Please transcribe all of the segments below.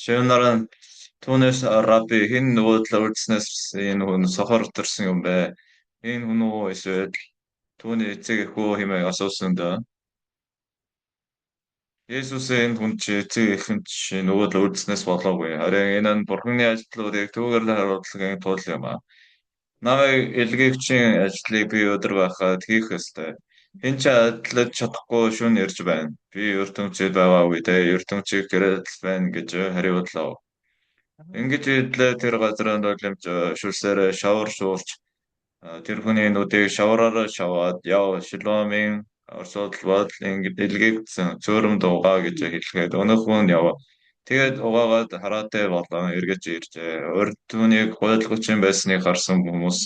Шивнараа түүнээс Раби хэн нөгөөдлөө үлдснээс энэ хүн сохор төрсөн юм бэ? Энэ хүн үү эсвэл түүний эцэг эх үү хэмээн асуусан да. Есүсээ энэ хүн чи эцэг эхэн чи нөгөөдлөө үлдснээс болоогүй. Харин энэ нь Бурханы ажлуудыг түүгээр харуулахын тулд юм аа. Намайг илгээгчийн ажлыг би өдөр байхад хийх ёстой. Хэн ч адлаж чадахгүй шүүн ирж байна. Би ертөнцид байгаа үедээ ертөнцийг гэрэл байна гэж хариуллаа. Ингэж идлээ тэр газрын долимж шүлсээр шавар шуурч тэр хүний нүдийг шавраараа шаваад яв Шиломын орсуудл бод ингэ дэлгэгдсэн цөөрөмд угаа гэж хэлгээд өнөөх нь яв. Тэгээд угаагаад хараатай болон эргэж иржээ. Урд түүнийг гуйлгуучин байсныг харсан хүмүүс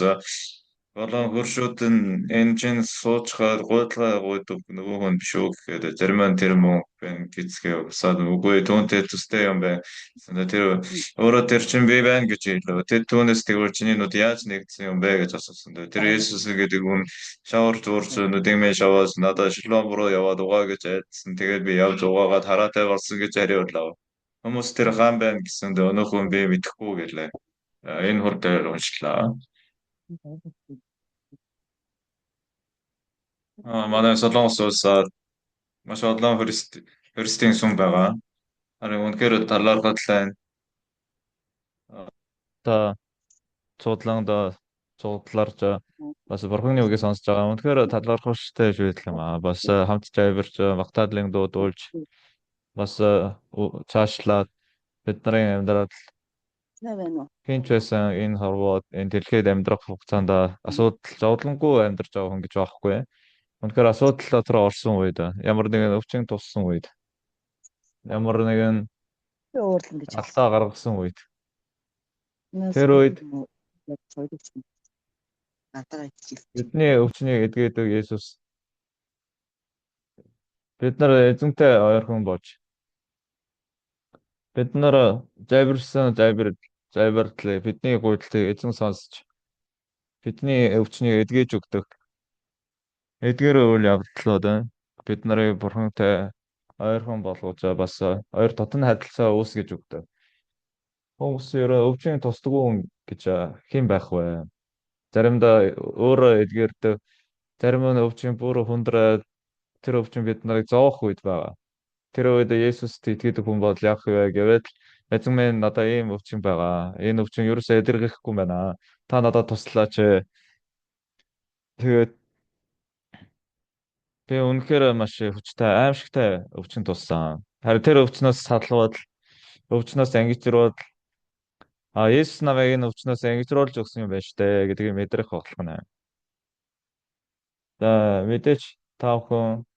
болон хөршүүд нь энэ чинь суучгаад гуйлгаа гуйдаг нөгөө хүн биш үү гэхэд зарим нь тэр мөн байна гэцгээ усаад үгүй түүнтэй төстэй юм байна. Тэр өөрөө тэр чинь би байна гэж хэлв. Тэр түүнээс тэгвэл чиний нүд яаж нэгдсэн юм бэ гэж асуусан. Тэр Есүс гэдэг хүн шавар зурж нүдиймээ шаваас надад шилом руу яваад угаа гэж айлдсан. Тэгээд би явж угаагаад хараатай болсон гэж хариуллаа. Хүмүүс тэр хаан байна гэсэнд өнөөх хүн би мэдэхгүй гэлээ. Энэ хурд дээр уншлаа. Манай Солонгос улсаар маш олон христийн сүм байгаа. Харин үнэхээр талархал байна. Та цуудлан цуудларж бас бурхны үгийг сонсож байгаа. Үнэхээр талархалтай шийдэл юм аа. Бас хамт жайварч магтаалын дуу дуулж бас цаашлаад бидний амьдрал хинч байсан энэ хорвоод энэ дэлхийд амьдрах хугацаанд асуудал зовлонгүй амьдарч байгаа хүн гэж байхгүй. Үнэхээр асуудал дотор орсон үед ямар нэгэн өвчин туссан үед ямар нэгэн алдаа гаргасан үед тэр үед бидний өвчнийг эдгээдэг Есүс бид нар эзэнтэй ойрхон болж бид нар зайварсан зайвартлыг бидний гуйдлыг эзэн сонсч бидний өвчнийг эдгэж өгдөг. Эдгээр үйл явдлууд бид нарыг бурхантай ойрхон болгож бас ойр дотн харилцаа үүсгэж өгдөг. Хүмүүс ерөө өвчин тусдаггүй гэж хэн байх вэ? Заримдаа өөрөө эдгээрдэг, зарим нь өвчин бүр хүндрээд тэр өвчин бид нарыг зоох үед байгаа. Тэр үед Есүст итгэдэг хүн бол яах вэ гэвэл эзэн минь надад ийм өвчин байгаа. Энэ өвчин ерөөсөө эдгэрхгүй байна. Та надад туслаач. Тэгээд би үнэхээр маш хүчтэй аимшигтай өвчин туссан. Харин тэр өвчнөөс салгавал өвчнөөс ангижруулал Есүс намайг энэ өвчнөөс ангижруулж өгсөн юм байна штэ гэдгийг мэдрэх болох нь. За мэдээч та бүхэн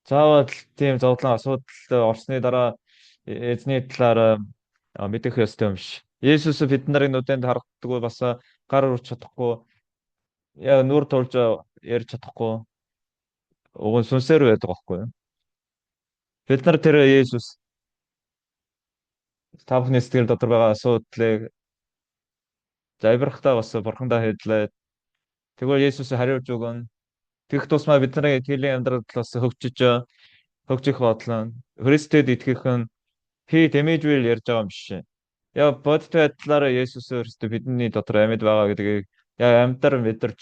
заавал тийм зовлон асуудалд орсны дараа эзний талаар мэдэх ёстой юм биш. Есүс бид нарын нүдэнд харагддаггүй бас гар урж чадахгүй яа нүур тулж ярьж чадахгүй уг нь сүнсээр байдаг байхгүй юу? Бид нар тэр Есүс та бүхний сэтгэл дотор байгаа асуудлыг залбирахтаа бас бурхандаа хэллээ. Тэгвэл Есүс хариулж өгөн. Тэгэх тусмаа бидний итгэлийн амьдралд бас хөгжих бодлоо. Христэд итгэх нь хий дэмэжвэл ярьж байгаа юм биш. Яа бодит байдлаараа Есүс Христос бидний дотор амьд байгаа гэдгийг яа амьдар мэдэрч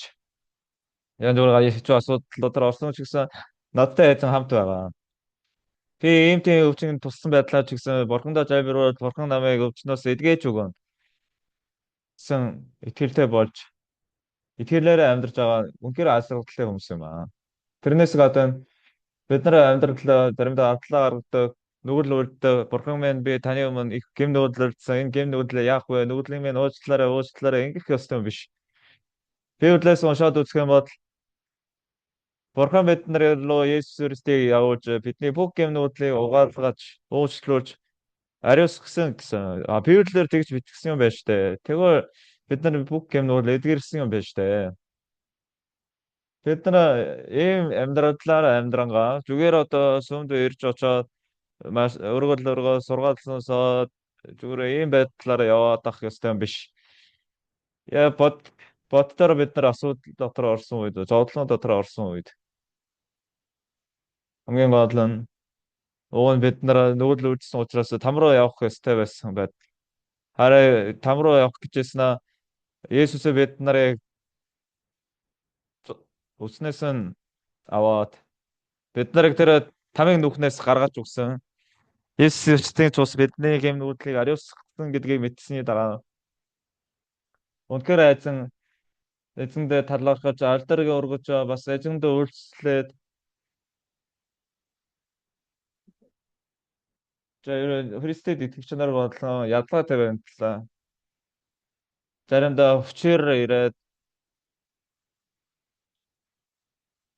яа зүгээр Есүс асуудал дотор орсон ч гэсэн надтай эзэн хамт байгаа. Би ийм тийм өвчин туссан байдлаар ч гэсэн бурхандаа залбируул бурхан намайг өвчнөөс эдгэж өгөн гэсэн итгэлтэй болж итгэлээрээ амьдарч байгаа үнээр алсгалтай хүмүүс юм аа. Тэрнээс гадна бид нар амьдралаа заримдаа автлаа гаргадаг нүгэл үлддэг бурхан минь би таны өмнө их гэм нүгэлдэлсэн энэ гэм нүгэлдлээ яах вэ нүглийн минь уучлаарай ингэх ёстой юм биш. Библиэс уншаад үзэх юм бол бурхан биднэр рүү Есүс Христийг явуулж бидний бүх гэм нүглийг угаалгаж уучлуулж ариусгасан гэсэн. Библиэр тэгж бичсэн юм байна штэ. Тэгвэл бид нар бүх гэм нүгэл эдгэрсэн юм байна штэ. Бид нар ийм амьдралаар амьдрангаа зүгээр одоо сүмд ирж очоод маш өргөл сургаалсансоо зүгээр ийм байдлаар яваад ах ёстой юм биш. Яа боддоор бид нар асуудал дотор орсон үед, зовлон дотор орсон үед хамгийн гол нь Уг нь бид нар нүүдэл үйлдсэн учраас там руу явах ёстой байсан байт. Харин там руу явах гэжсэн Есүсээ бид нарыг үснээс нь аваад бид нарыг тэр тамийн нүхнээс гаргаж өгсөн. Есүс Христосийн цус бидний гэм нүдлийг ариусгасан гэдгийг мэдсэний дараа үнэхээр айзан эзэндээ талархаж алдарыг өргөж бас эзэндээ үйлчлээд Христэд итгэж нар бодлоо ядгаатай байна. Заримдаа хүчээр ирээд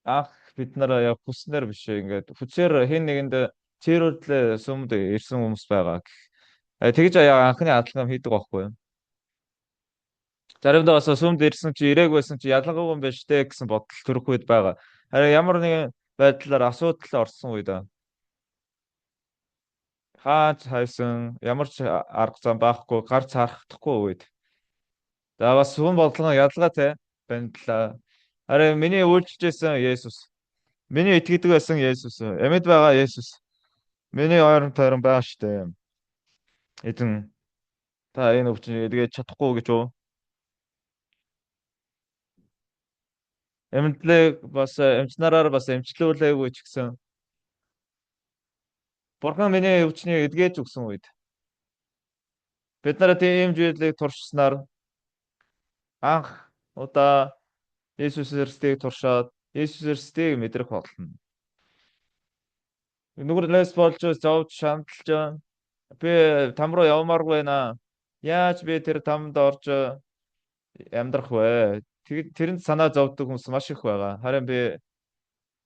анх бид нар яг хүснээр биш ингээд хүчээр хэн нэгэнд чирүүлээ сүмд ирсэн хүмүүс байгаа. Тэгж яг анхны адалгам хийдэг байхгүй юу? Заримдаа бас сүмд ирсэн чи ирээг байсан чи ялангаагүй юм байна штэ гэсэн бодол төрөх үед байгаа. Харин ямар нэгэн байдлаар асуудал орсон үед хаач хайсан ямар ч арга зам байхгүй гарц харагдахгүй үед. За бас сүм бодлого ялгаатай байна л да. Харин миний үйлчлэжсэн Есүс, миний итгэдэг байсан Есүс, амьд байгаа Есүс, миний ойрон тойрон байгаа штэ. Эзэн та энэ өвчин эдгээд чадахгүй гэж үү? Амьдлыг бас амьчнараар бас эмчлүүлээгүй ч гэсэн Бурхан миний өвчнийг эдгэж өгсөн үед бид нарт ийм зүйлийг туршснаар анх удаа Есүс Христийг туршаад Есүс Христийг мэдрэх болно. Нүгэрнээс болж зовж шаналж би там руу явмааргүй байна. Яаж би тэр тамд орж амьдрах вэ? Тэрэнд санаа зовдөг хүмүүс маш их байгаа. Харин би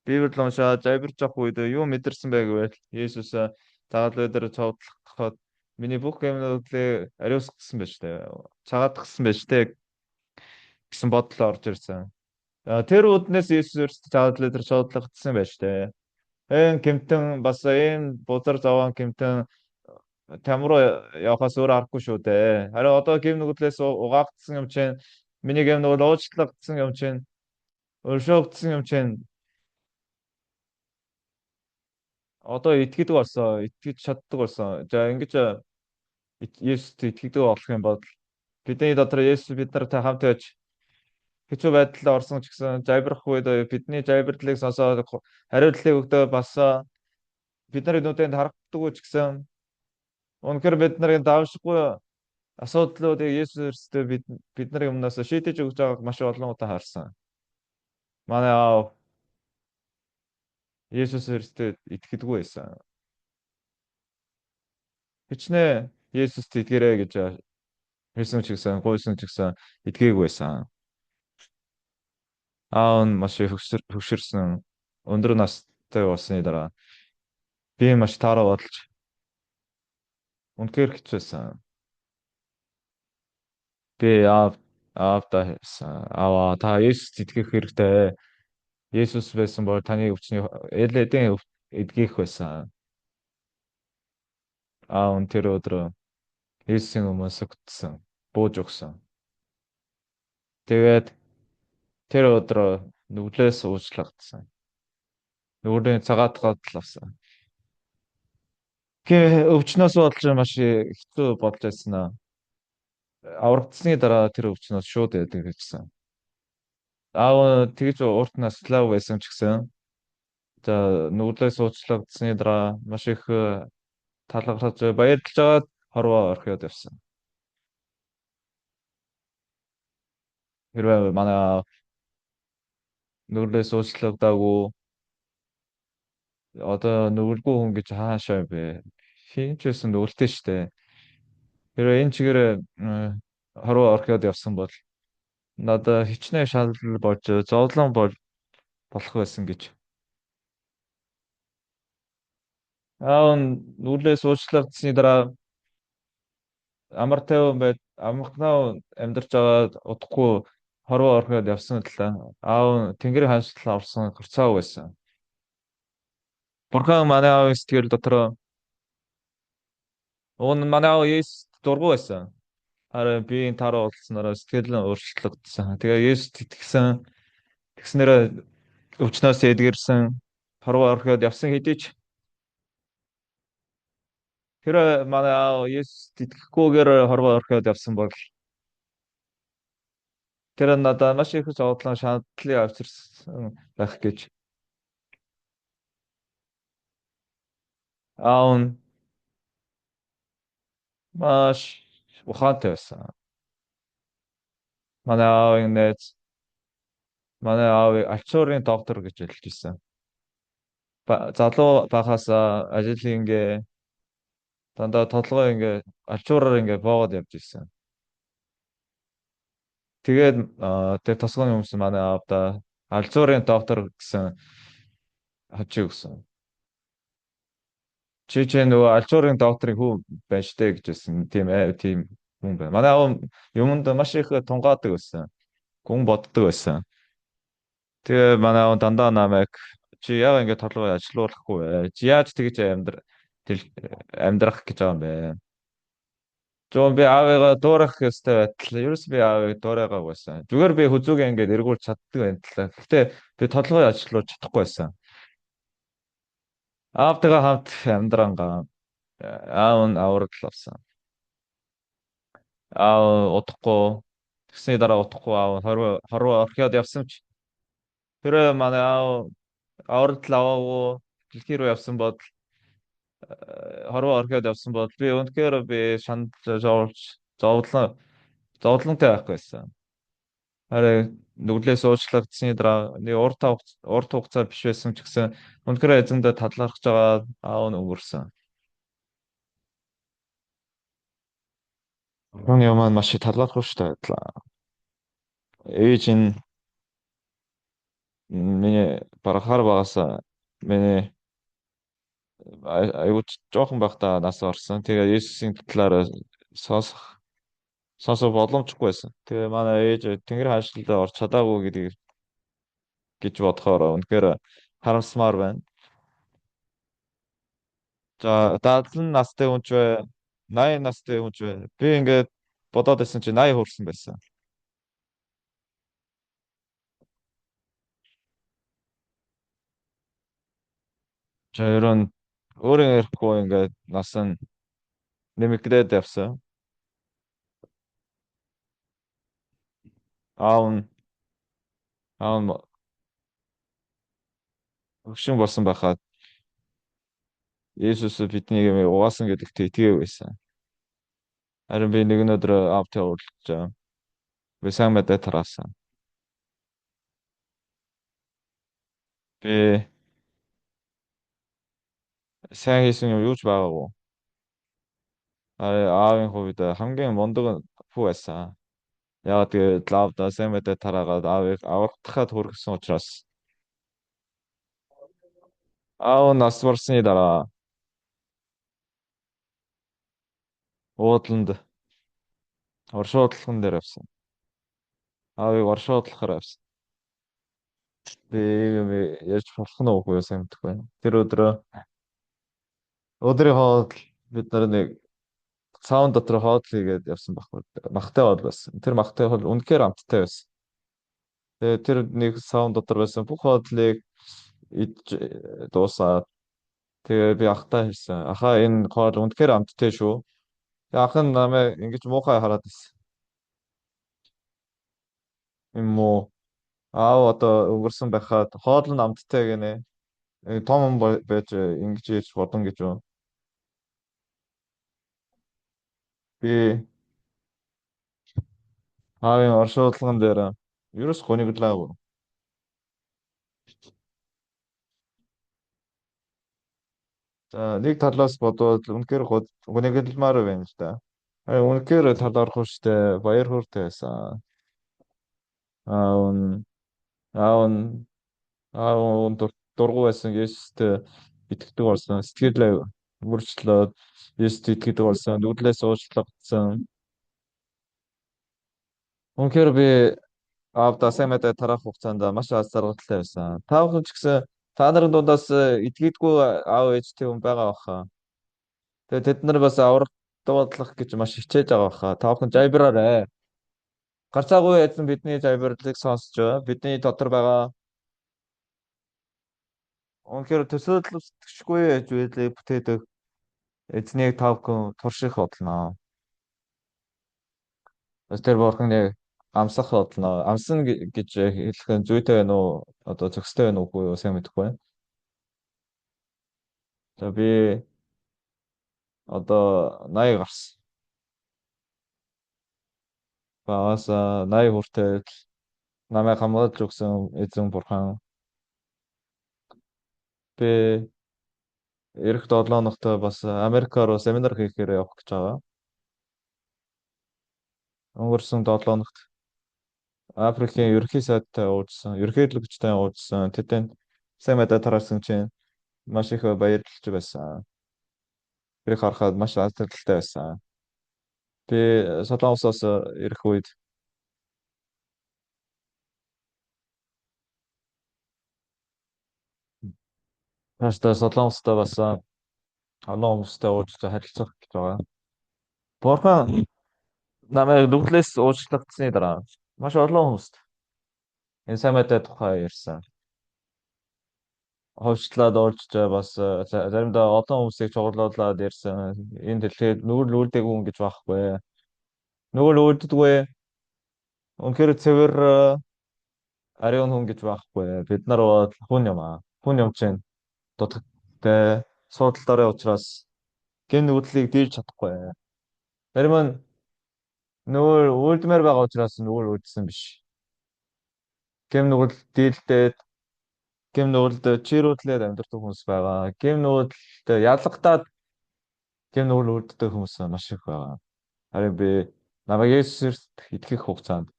Библийг уншаад завирч явах үед юу мэдэрсэн бэ гэвэл Есүс загалбай дээр цовдлоход миний бүх юмнуудыг ариусгасан байж тээ. Цагаатгсан байж тээ гэсэн бодол орж ирсэн. Тэр үднээс Есүс загалбай дээр цовдлогдсон байж тээ. Энэ гэмтэн бас энэ бузар зовоон гэмтэн там руу явахаас өөр аргагүй шүү дээ. Харин одоо гэм нүглээс угаагдсан юм чинь миний гэм нүгэл уучлагдсан юм чинь өршөөгдсөн юм чинь одоо итгэдэг болсон, итгэж чаддаг болсон. За ингэж Есүст итгэдэг болох юм бол бидний дотор Есүс бид нартай хамт байж хэцүү байдлаар орсон ч гэсэн залбирах үед бидний залбирлыг сонсоод хариуцлыг өгдөө бас бидний нүдэнд харагддаг ч гэсэн үнэхээр бид нарын давшгүй асуудлуудыг Есүс Христос бидний өмнөөс шийдэж өгч байгааг маш олон удаа харсан. Манай аав Есүс Христосд итгэдэггүй байсан. Хичнээн Есүст итгэрэй гэж хэлсэн ч гэсэн гуйсан ч гэсэн итгээгүй байсан. Аав нь маш их хөвшөрсөн өндөр настай болсны дараа би маш таараа бодолж үнэхээр хэцүүсэн. Би аавдаа хэлсэн. Аава та Есүст итгэх хэрэгтэй. Есүс байсан бол таны өвчний эдийн эдгийх байсан. Аав нь тэр өдөр Есүсийн өмнө сүгтсэн, бууж өгсөн. Тэгээд тэр өдөр нүглээс уучлагдсан. Нүглийн цагаатгаад л авсан. Өвчнөөс болж маш хэцүү болж байсан аа. Аврагдсны дараа тэр өвчнөөс шууд эдэг гэсэн. Аав тэгж урт наслаа байсан ч гэсэн за нүглээс уучлагдсны дараа маш их талархаж баярлж аваад хорвоо орхиод явсан. Хэрвээ манай нүглээс уучлагдаагүй одоо нүгэлгүй хүн гэж хаашаа бэ? Хин ч байсан нүгэлтэй штэ. Хэрвээ энэ чигээр хорвоо орхиод явсан бол надад хичнээн шалал болж зовлон болох байсан гэж. Аав нүглээс уучлагдсны дараа амар тайван байд амхнаа амьдарч байгаа удахгүй хорвоо орхиод явсан л аав тэнгэрийн ханшлал авсан гэрцаав байсан. Бурхан манай аавын сэтгэл дотор манай аав Есүс дургу байсан. Харин би энэ тараа уулзнараа сэтгэл нь өөрчлөгдсөн. Тэгээ Есүст итгэсэн тэгснээр өвчнөөс эдгэрсэн хорвоо орхиод явсан хэдий ч Тэр манай аав Есүст итгэхгүйгээр хорвоо орхиод явсан бол тэр надад маш их зовлон шаналлыг авчирсан байх гэж аав нь маш ухаантай байсан. Манай аавын найз манай аавыг альчуурын доктор гэж хэлж ирсэн. Залуу байхасаа ажил ингээ дандаа толгой ингээ альчуураар ингээ боогод явж ирсэн. Тэгээд тэр тосгоны хүмүүс манай аавда альчуурын доктор гэсэн хавчиг өгсөн. Чи нөгөө альчуурын докторын хүү байж тээ гэжсэн. Тийм хүн байна. Манай аав юмд маш их тунгаадаг байсан. Гүн боддог байсан. Тэгээ манай аав дандаа намайг чи яагаад ингэ толгой ажилуулахгүй вэ? Чи яаж тэгж амьдрах гэж байгаа юм бэ? Жон би аавыгаа дуурайх ёстой байтал. Ерөөс би аавыг дуурайгааг байсан. Зүгээр би хүзүүгээ ингэ эргүүлж чаддаг байлаа. Гэтэ би толгой ажилуулж чадахгүй байсан. Аавтайгаа хамт амьдрангаа аав нь аврал авсан. Аав удахгүй тэгсний дараа удахгүй аав хорвоо орхиод явсан ч тэр манай аав аврал аваагүй дэлхий рүү явсан бол хорвоо орхиод явсан бол би үнэхээр би шанд зовлон зовлонтой байхгүй байсан. Арай нүглээс уучлагдсны дараа нэг урт хугацаа биш байсан ч гэсэн үнэхээр эзэндээ талархаж байгаа аав нь өнгөрсөн. Хүн юм маш их талархвчтай байдлаа. Ээж нь миний барахаар багасаа миний аюул жоохон байхдаа нас орсон. Тэгээ Есүсийн талаар сонсох боломжгүй байсан. Тэгээ манай ээж Тэнгэр хаанчлалд орч чадаагүй гэж бодохоор үнэхээр харамсмаар байна. За 70 настай хүн ч бай, 80 настай хүн ч бай. Би ингээд бодоод байсан чи 80 хүрсэн байсан. За ерөн өөрийн ярихгүй ингээд нас нь нэмэгдээд явсан. Аав нь аав нь өгшин болсон байхад Есүс биднийг угаасан гэдэгт итгэв байсан. Харин би нэг өдөр аавтай уулзсан. Би сайн мэдээ тараасан. Би сайн хийсэн юм юу ч байгаагүй. Аавын хувьд хамгийн мундаг хүү байсан. Яагаад тэгээд лавда сайн мэдээ тараагаад аавыг аврагдахад хүргэсэн учраас аав нас барсны дараа уудланд оршуудлахын дээр авсан. Аавыг оршуудлахаар авсан. Би юм ярьж болох нь уугүй сайн мэдэхгүй байна. Тэр өдрийн хоол бид нар нэг саунд дотор хоол хийгээд явсан байхгүй. Махтай хоол байсан. Тэр махтай хоол үнэхээр амттай байсан. Тэгээ тэр нэг саунд дотор байсан бүх хоолыг идж дуусаад тэгээ би ахтай хэлсэн. Ахаа энэ хоол үнэхээр амттай шүү. Тэгээ ах нь намайг ингэж муухай хараад байсан. Юм уу? Аав одоо өнгөрсөн байхад хоол нь амттай гинэ. Том байж ингэж ярьж бодон гэж байна. Би аавын оршуулган дээр ерөөс гониглаагүй. За нэг талаас бодвол үнэхээр гонигламаар байна л да. Үнэхээр талархвчтай баяр хөөртэй байсан. Аав нь аав нь аав нь дургу байсан Есүстэй итгэдэг болсон. Сэтгэлээ мөрчлөөд Есүст итгэдэг болсон. Нүдлээс уучлагдсан. Үнэхээр би аавда сайн мэдээ тараах хугацаанд маш аз жаргалтай байсан. Та бүхэн ч гэсэн та нарын дундаас итгэдэггүй аав ээжтэй хүн байгаа баха. Тэгээ тэд нар бас аврах дуудлах гэж маш хичээж байгаа баха. Та бүхэн залбираарай. Гарцаагүй эзэн бидний залбирлыг сонсож байгаа. Бидний дотор байгаа үнэхээр төсөөлөлтөшгүй байж байлыг бүтээдэг. эзнийг та бүхэн турших болно. Бас тэр бурхныг амсах болно. Амсна гэж хэлэх нь зүйтэй байна уу? Одоо зохистой байна уу? Үгүй юу? Сайн мэдэхгүй байна. За би одоо 80 гарсан. Багаас 80 хүртэл намайг хамгаалж өгсөн эзэн бурхан би эх 7 хоногт бас Америк руу семинар хийхээр явах гэж байгаа. Өнгөрсөн 7 хоногт Африкийн ерөнхий сайдтай уулзсан, ерөнхийлөгчтэй уулзсан. Тэдэнд сайн мэдээ тараасан чинь маш их баярлж байсан. Тэрийг харахад маш азартай байсан. Би Солонгосоос ирэх үед хааштай Солонгостой бас олон хүмүүстэй уулзаж харилцах гэж байгаа. Бурхан намайг нүглээс уучлагдсны дараа маш олон хүмүүст энэ сайн мэдээ тухай ярьсан. Ховчлаад уулзж бас заримдаа олон хүмүүсийг чугарлуулад ярьсан. Энэ дэлхийд нүгэл үлдээгүй хүн гэж байхгүй. Нүгэл үлддэггүй. Үнэхээр цэвэр ариун хүн гэж байхгүй. Бид нар бол хүн юм аа. Хүн юм чинь дутагдaltaй суудалтай учраас гин нүглийг дийлж чадахгүй. Зарим нь нүгэл үлдмээр байгаа учраас нүгэл үлдсэн биш. Гим нүгэл дийлдээд гим нүгэлд чирүүдлээд амьдардаг хүмүүс байгаа. Гим нүгэлд ялгадаад гим нүгэл үлддэг хүмүүс маш их байгаа. Харин би намайг Есүст итгэх хугацаанд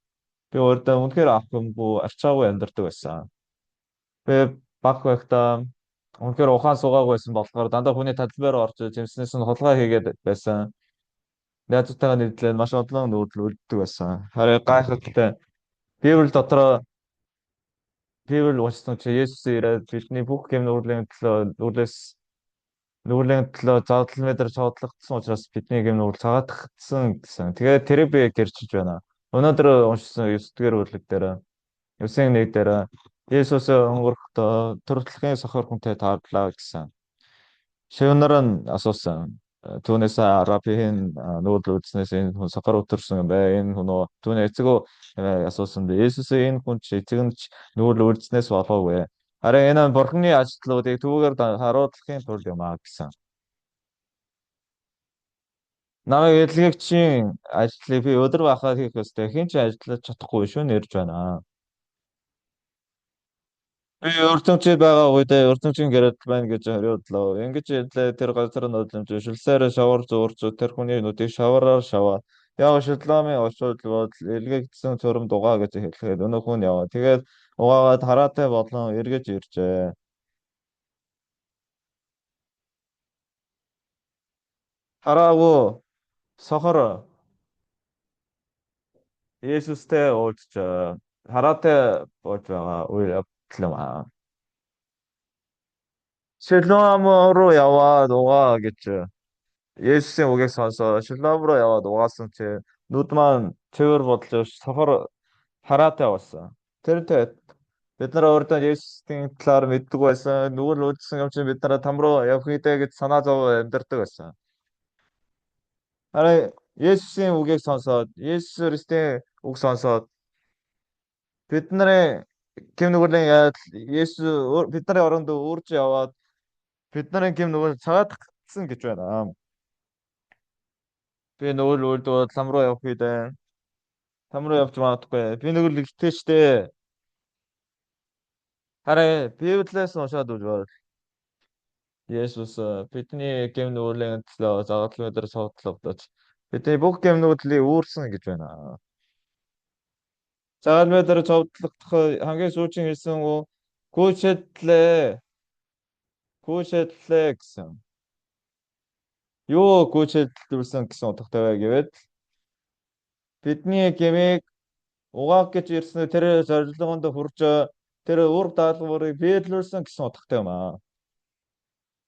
би өөртөө үнэхээр авахгүй арчаагүй амьдардаг байсан. Би баг байхдаа үнэхээр ухаан суугаагүй байсан болохоор дандаа хүний талбайр орж жимснээс нь хулгай хийгээд байсан. Найзуудтайгаа нийлээд маш олон нүүдэл үлддэг байсан. Харин гайхалтай Библи дотроо Библи уншсан чи Есүс ирээд бидний бүх гэм нүглийн төлөө задлан метр цогцлогдсон учраас бидний гэм нүгэл цагаатгдсан гэсэн. Тэгээд тэрийг би гэрчилж байна. Өнөөдөр уншсан 9-р бүлэг дээр 9-1 дээр Есүс өнгөрөхдөө төрөлхтний сохор хүнтэй таарлаа гэсэн. Шивнэр нь асуусан. Түүнээс рабийн нүүдэл үзснээс энэ хүн сохор өтөрсөн бай. Энэ хүн түүний эцэгөө асуусан. Есүс энэ хүн чи эцэг нь нүүдэл үлдснээс болоогүй. Харин энэ нь бурхны ажлуудыг түүгээр харуулахын тулд юм аа гэсэн. Намайг эдлэгчийн ажлыг би өдөр бахад хийх ёстой. Хин ч ажиллаж чадахгүй шүү нэрж байна. Би өртөмчөд байгаа үедээ өртөмчийн гэрэл байна гэж хариудлаа. Ингэж хэлээ тэр газар нь шүлсээр шавар зуурч тэр хүний нүдийг шавараар шаваа. Яг шүлламын очоод бол илгээгдсэн цором дугаа гэж хэлэхэд өнөө хүн яваа. Тэгээд угаагаад хараатай болон эргэж иржээ. Хараагүй сохор Есүстэй уулзч хараатай болж байгаа үйл явдал юм аа. Шилом руу яваад угаа гэж Есүсийн үгийг сонсоо Шилом руу яваад угаасан чи нүд маань цэвэр бодлоо сохор хараатай болсон. Тэрнтэй бид нар өөртөө Есүсийн талаар мэддэг байсан. Нүгэл үлдсэн юм чи бид нараа там руу явах хэрэгтэй гэж санаа зов амьдардаг байсан. Харин Есүсийн үгийг сонсоод Есүс Христийн үг сонсоод бидний гэм нүглийн Есүс бидний оронд үрж яваад бидний гэм нүгэл цагаатгсан гэж байна. Би нүгэл үлдвэл лам руу явах үед там руу явж магадгүй. Би нүгэл ихтэйчтэй. Харин Библиэс уншаад үзвэл Есүс бидний гэм нүглийн төлөө загалмай дээр суудлагдаж бидний бүх гэм нүглийг үүрсэн гэж байна. Загалмай дээр суудлагдах хамгийн сүүлийн хэлсэн үг гүйцэдлээ. Гүйцэдлээ гэсэн. Юу гүйцэдлүүлсэн гэсэн утгатай вэ гэвэл бидний гэмийг угаах гэж ирсэн тэр зорилгоонд хүрч тэр үр даалгаврыг биелүүлсэн гэсэн утгатай юм аа.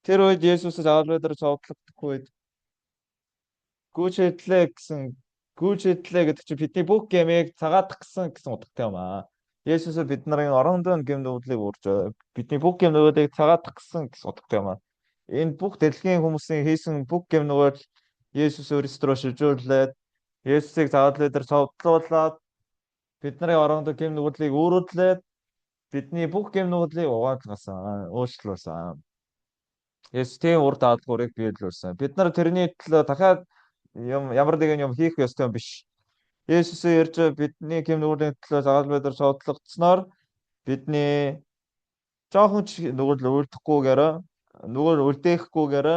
Тэр үед Есүс загалмай дээр цогцлогдох үед гүйцэдлээ гэдэг чинь бидний бүх гэмийг цагаатгсан гэсэн утгатай юм аа. Есүс бид нарын орондоо гэм нүглийг урж бидний бүх гэм нүглийг цагаатгсан гэсэн утгатай юм аа. энэ бүх дэлхийн хүмүүсийн хийсэн бүх гэмнүгээр Есүс өөрсдөө рүү шилжүүлээд Есүсийг загалмай дээр цовдлуулад бидний оронд гэм нүглийг үүрүүлээд бидний бүх гэм нүглийг угаалгасан, уучлуулсан. Есүс тийм ур даатгуурыг биелүүлсэн. Бид нар тэрний төлөө дахиад ямар нэгэн юм хийх ёстой юм биш. Есүс ирж бидний гэм нүглийн төлөө загалмай дээр цовдлогдсноор бидний жоохон ч нүгэл үлдэхгүйгээр нүгэл үлдээхгүйгээр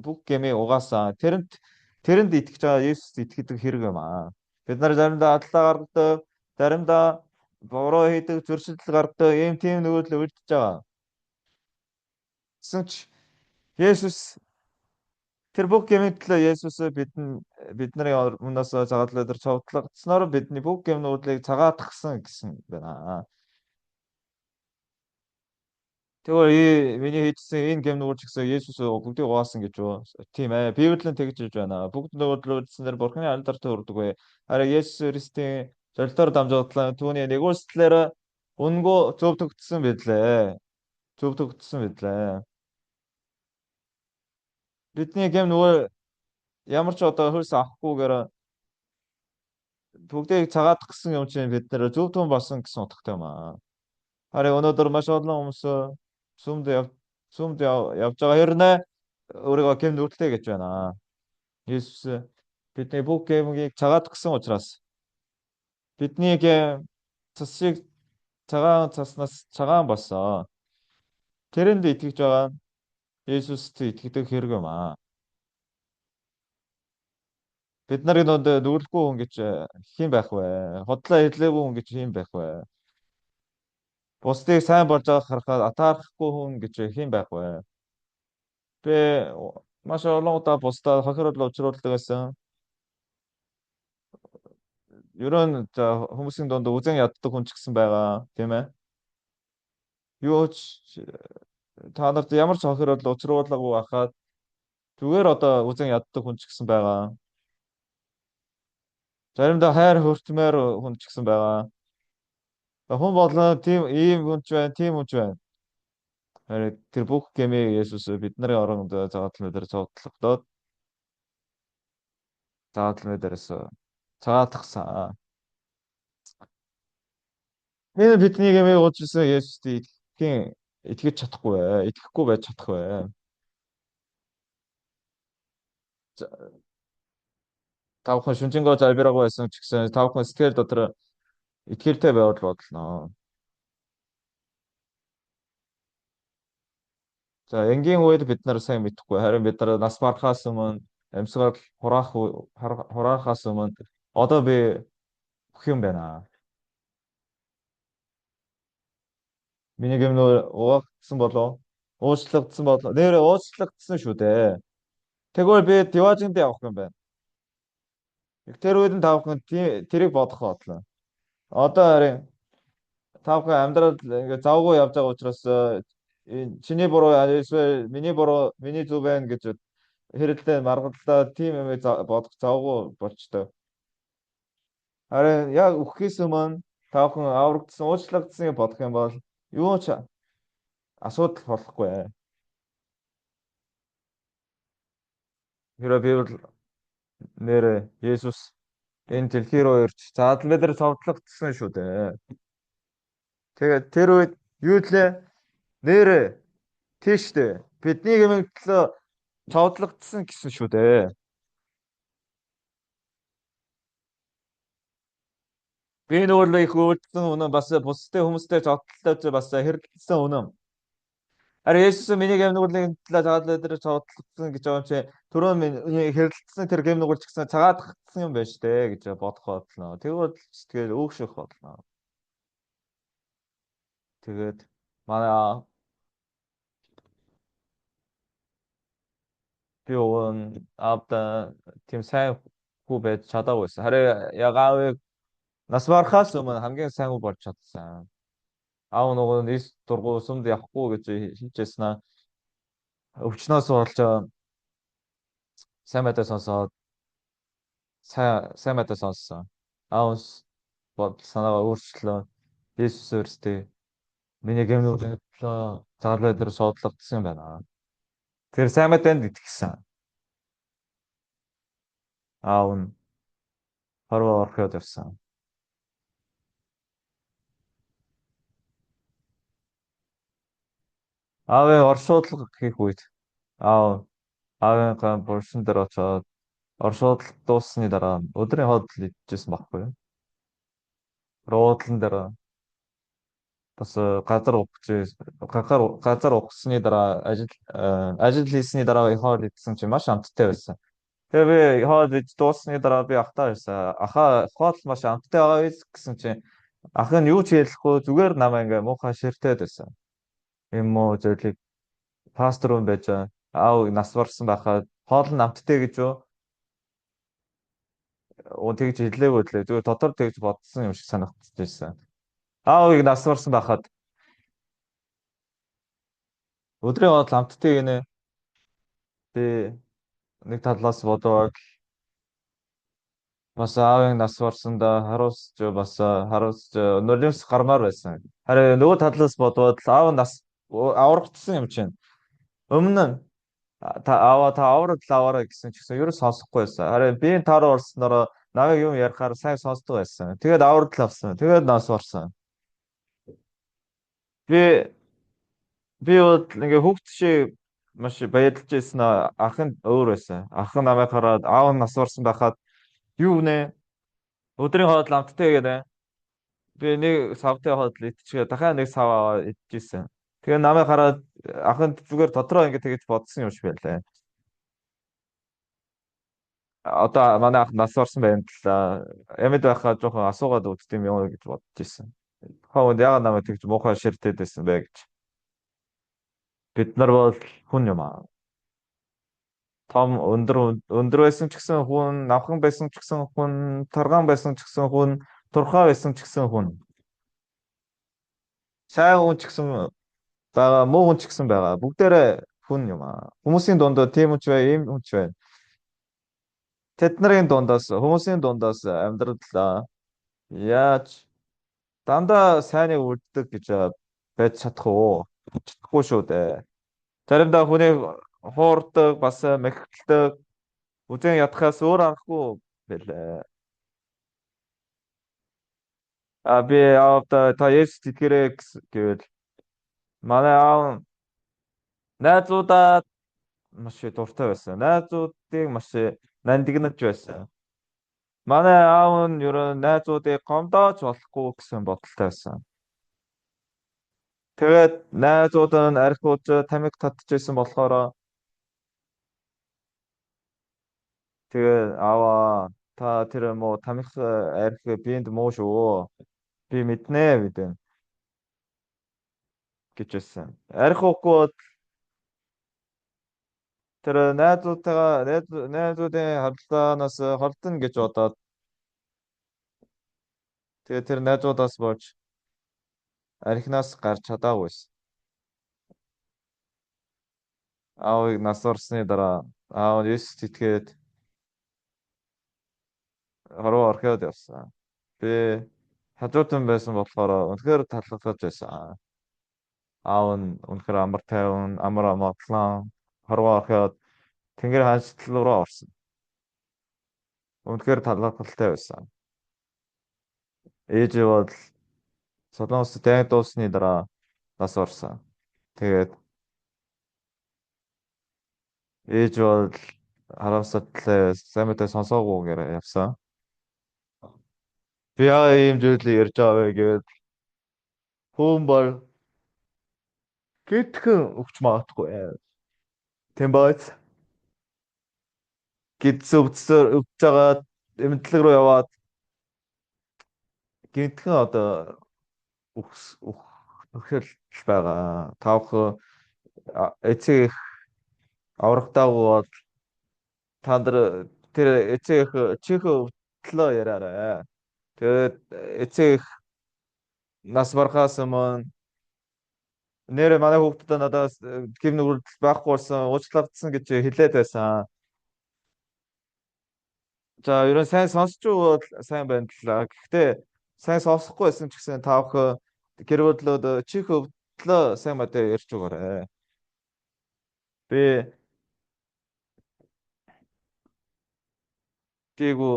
бүх гэмээ угаасан. Тэрэнд итгэж байгаа Есүст итгэдэг хэрэг юм аа. Бид нар заримдаа аллаа гаргадаг, заримдаа буруу хийдэг, зөрчил гаргадаг, ийм тийм нүгэл үлдчихэж байгаа. Гэсэн ч Есүс тэр бүх гэмийн төлөө Есүс бидний өмнөөс загалмай дээр цовдлогдсноор бидний бүх гэм нүглийг цагаатгсан гэсэн байна. Тэгвэл миний хийжсэн энэ гэм нүгэл ч гэсэн Есүс бүгдийг угаасан гэж юу? Тийм ээ. Библиэн тэгж хэлж байна. Бүгд нүгэлдлүүдсэн Бурхны аль дарт хүрдэг вэ? Харин Есүс Христийн зорилтоор дамжуулан түүний нэгүслэлээр үнэгүй зөвдөгдсөн бидлээ. Зөвдөгдсөн бидлээ. Бидний гэм нүгэл ямар ч одоо хөлс авахгүйгээр бүгдийг цагаатгах гэсэн юм чинь бид нэр зөв түн болсон гэсэн утгатай юм аа. Харин өнөөдөр маш олон хүмүүс сүмд яв сүмд явж байгаа хэрнээ өөрийгөө гэм нүгэлтэй гэж байна. Есүс бидний бүх гэмгийг цагаатгсан учраас бидний гэм цасыг цагаан цаснаас цагаан болсон. Тэрэнд итгэж байгаа Есүст итгэдэг хэрэг юм аа. Бид нарын донд нүгэлгүй хүн гэж хэн байх вэ? Хотлоо хэлээгүй хүн гэж хэн байх вэ? Бусдыг сайн болж байгааг харахад атаарахгүй хүн гэж хэн байх вэ? Би маш олон удаа бусдад хохирол учруулдаг байсан. Ерөн хүмүүсийн донд үзен яддаг хүн ч гэсэн байгаа, тийм ээ. Юу ч та нарт ямар ч хохирол учруулаагүй байхад зүгээр одоо үзен яддаг хүн ч гэсэн байгаа. Заримдаа хайр хүртмээр хүн ч гэсэн байгаа. Хүн болон тийм ийм хүн ч байна, тийм хүн ч байна. Харин тэр бүх гэмээ Есүс бидний оронд загалмай дээр цовдлогдоод загалмай дээрээс цагаатгсан. Энэ бидний гэмээ уучлсан Есүст итгэж чадахгүй бай. Итгэхгүй байж чадах бай. Тавхан шүнжэнгөө залбираагүй байсан ч гэсэн тавхан сэтгэл дотор итгэлтэй байвал бодлоо. За энгийн үед бид нар сайн мэдэхгүй харин бид нар нас барахаас өмнө амьсгал хураахаас өмнө одоо би бүх юм байна. Миний гэмнүү угаагдсан болов уучлагдсан болов нэрээ уучлагдсан шүү дээ. Тэгвэл би Диважинд явах юм байна. Тэр үед нь тавхан тэрийг бодох бодлоо. Одоо харин тавхан амьдрал ингээ завгүй явж байгаа учраас чиний буруу эсвэл миний буруу миний зүг байна гэж хэрэлдээ маргалдаа тийм юм бодох завгүй болчтой. Харин яг үхэхээс өмнө тавхан аврагдсан уучлагдсан бодох юм бол юу ч асуудал болохгүй. Хэрэв Библи нэрээ Есүс энэ дэлхий рүү ирж заалмай дээр цовдлогдсон шүү дээ. Тэгээд тэр үед юу лээ? Нэрээ тийш дээ. Бидний гэмээр төлөө цовдлогдсон гэсэн шүү дээ. Би нөгөө их өвдсөн үнэн бас бусдын хүмүүстэй цовдлолтой бас хэрэлдсэн үнэн. Ари Есүс миний гэмнүглийн төлөө загалмай дээр цовдлогдсон гэж байгаа юм чи түрүүн миний хэрэлдсэн тэр гэмнүгэл ч гэсэн цагаатгсан юм байна штэ гэж бодох бодлоо. Тэгвэл сэтгэл өөгшөх бодлоо. Тэгээд манай би өвөн аавда тийм сайн хүү байж чадаагүй байсан. Харин яг аавыг нас барахаас өмнө хамгийн сайн хүү болж чадсан. Аав нөгөө нийс дургуй сүмд явахгүй гэж хэлжсэн аа. Өвчнөөс болж сайн мэдээ сонсоод сайн мэдээ сонссон. Аав бодол санаагаа өөрчлөө. Есүс өөртөө миний гэмнүүрийн төлөө загалмай дээр суудлагдсан юм байна. Тэр сайн мэдээнд итгэсэн. Аав нь хорвоо орхиод явсан. Аавын оршуудлага хийх үед аав аавын ган бурсан дээр очоод оршуудлал дууссаны дараа өдрийн хоол идчихсэн байхгүй юу? Руудлан дээр бас газар угсны дараа ажил хийсний дараа хоол идсэн чинь маш амттай байсан. Тэгээ би хоол идж дууссаны дараа би ахтаа ирсэн. Ахаа хоол маш амттай байгаа биз гэсэн чинь ах нь юу ч хэлэхгүй зүгээр намайг ингээ муухай ширтээд байсан. Юм уу зөвлөг пастор хүн байж аав нас барсан байхад хоол нь амттай гэж юу? Тэгж хэлээгүй лээ. Зүгээр дотор тэгж бодсон юм шиг санагдчихсэн. Аавыг нас барсан байхад өдрийн хоол амттай гинэ. Би нэг талаас бодоод бас аавын нас барсандаа харуулж нулимс гармаар байсан. Харин нөгөө талаас бодоод аав нас аврагдсан юм чинь. Өмнө нь та аврал аваарай гэсэн ч гэсэн ерөөс сонсохгүй байсан. Харин би таар орснороо намайг юм ярихаар сайн сонсдог байсан. Тэгээд аврал авсан. Тэгээд нас барсан. Би би бол ингээ хүүхд шиг маш баярлж байсан. Ах нь өөр байсан. Ах нь намайг хараад аав нь нас барсан байхад юу нэ? Өдрийн хоол амттай гэнэ. Би нэг савтай хоол идчихээ дахиад нэг сав аваад идчихсэн. Тэгээ намайг хараад ах нь зүгээр дотроо ингээ тэгэж бодсон юм шиг байлаа. Одоо манай ах нас орсон байна л да. Ямид байхаа жоохон асуугаад үзтiim юм гэж бодож ирсэн. Хөөд яагаад намайг тэгж муухай ширтээд байсан бэ гэж. Бид нар бол хүн юм аа. Том өндөр байсан ч гэсэн хүн, навхан байсан ч гэсэн хүн, таргаан байсан ч гэсэн хүн, турхаа байсан ч гэсэн хүн. Сайн хүн ч гэсэн байгаа, муу хүн ч гэсэн байгаа. Бүгдээрээ хүн юм аа. Хүмүүсийн дундаа тийм хүн ч бай, ийм хүн ч бай. Хүмүүсийн дундаас амьдралаа яаж дандаа сайныг үлддэг гэж байж чадах уу? Чадахгүй шүү дээ. Заримдаа хүний хуурдаг, бас мэхэлдэг, үзен ятхаас өөр аргагүй байлаа. Би аавда та Есүс итгэрэй гэвэл манай аав найзуудаа маш дуртай байсан. Найзуудыг маш нандинаж байсан. Манай аав нь ерөө найзуудыг гомдоож болохгүй гэсэн бодолтой байсан. Тэгээд найзууд нь архиуж тамиг татчихсан болохоор тэгээ аваа та тэр муу тамих арх биэнд муу шүү. Би мэднэ бидэн гэжсэн. Арх уухгүй тэр найзуудын хавлаанаас холдно гэж бодоод тэгээ тэр найзуудаас болж архинаас гарч чадаагүйсэн. Аавыг нас орсны дараа аав нь Есүс итгээд хорвоо орхиод явсан. Би хажуутан байсан болохоор үнэхээр талхалгаж байсан. Аав нь үнэхээр амар тайван, амар амгалан хорвоо орхиод тэнгэр ханшил руу орсон. Үнэхээр талхалтай байсан. Ээж бол Солонгос дайнд дуусны дараа нас орсон. Тэгээд ээж бол харамсалтай сайн мэдээ сонсоогүйгээр явсан. Би яа ийм зүйлийг ярьж байгаа вэ гэвэл хүн бол гэтгэн өгч магадгүй. Тийм бац. Гидс өвч жагаад эмнэлэг рүү яваад гинтгэн одоо өгөхөл байгаа. Тавх эцэг аврагтаагүй бол та нар тэр эцэг чихээ өвтлөө яраарай. Тэгээд эцэг нас барахаас өмнө нэр манай хүүхдэд надаас гэм нүрэл байхгүй болсон уучлагдсан гэж хэлээд байсан. За ерөн сайн сонсч бол сайн байна л. Гэхдээ сайн сонсохгүй байсан ч гэсэн таавах гэр бүлүүд чих өвдлөө сайн мэдээ ярьж өгөөрэй. Би Гээгүй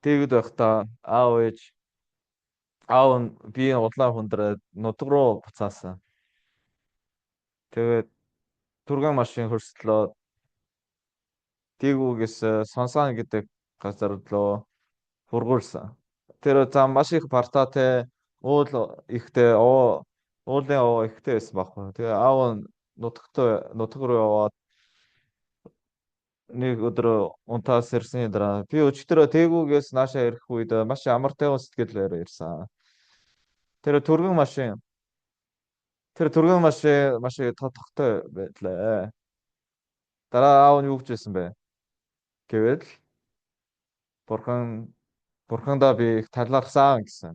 тэгэд байхдаа аав нь биеийн улаан хүндрээд нутг руу буцаасан. Тэгээд түргэн машин хөрслөө дээгүүгээс Сонсоон гэдэг газар руу хургуулсан. Тэр зам маш их бартаатай уул ихтэй уулын овоо ихтэй байсан байхгүй. Тэгээ аав нь нутг руу яваад нэг өдөр унтаас ирсний дараа би өчтөрөө дээгүүгээс наашаа ирэх үед маш амар тайван сэтгэлээр ирсэн. Тэр түргэн машин тэр түргэн машин маш их тодорхойтой байдлаа. Дараа аав нь юу гэж хэлсэн бэ? Гэвэл бурхан бурхандаа би их талархсан гэсэн.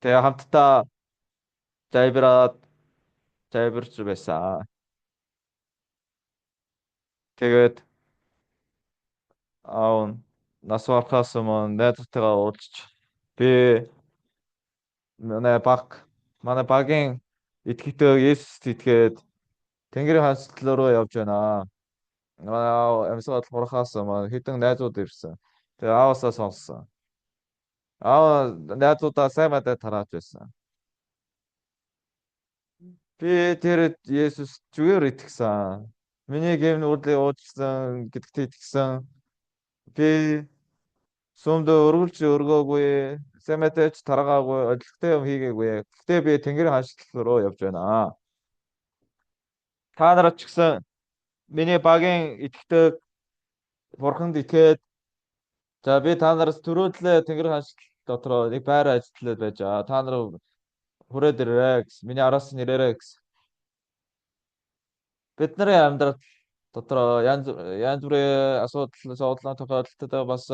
Тэгээ хамтдаа зайбираад зайбирч байсан. Тэгээд аав нь нас барахаас өмнө найзтайгаа уулзч би манай манай багийн итгэдэг Есүст итгээд Тэнгэрийн хандлал руу явж байна. Манай аав амьсгал хурахаас өмнө хэдэн найзууд ирсэн. Тэгээ ааваасаа сонссон. Аав найзуудаа сайн мэдээ тарааж байсан. Би тэр Есүс зүгээр итгэсэн. Миний гэмн үрлийг уучлсан гэдэгт итгэсэн. Би сүмд өргөлж өргөөгүй, сайн мэдээч таргаагүй, одлогтой юм хийгээгүй. Гэхдээ би Тэнгэрийн хандлал руу явж байна. Та нарт ч гэсэн миний багийн итгэдэг бурханд итгээд за би та нараас төрөөдлөө Тэнгэрийн хандлал дотроо нэг байр ажиллаад байж байгаа. Та нар хүрээд ирээ гэсэн. Миний араас нь ирээрэй гэсэн. Бидний амьдрал дотроо янз бүрийн асуудал зовлон тохиолдолтой бас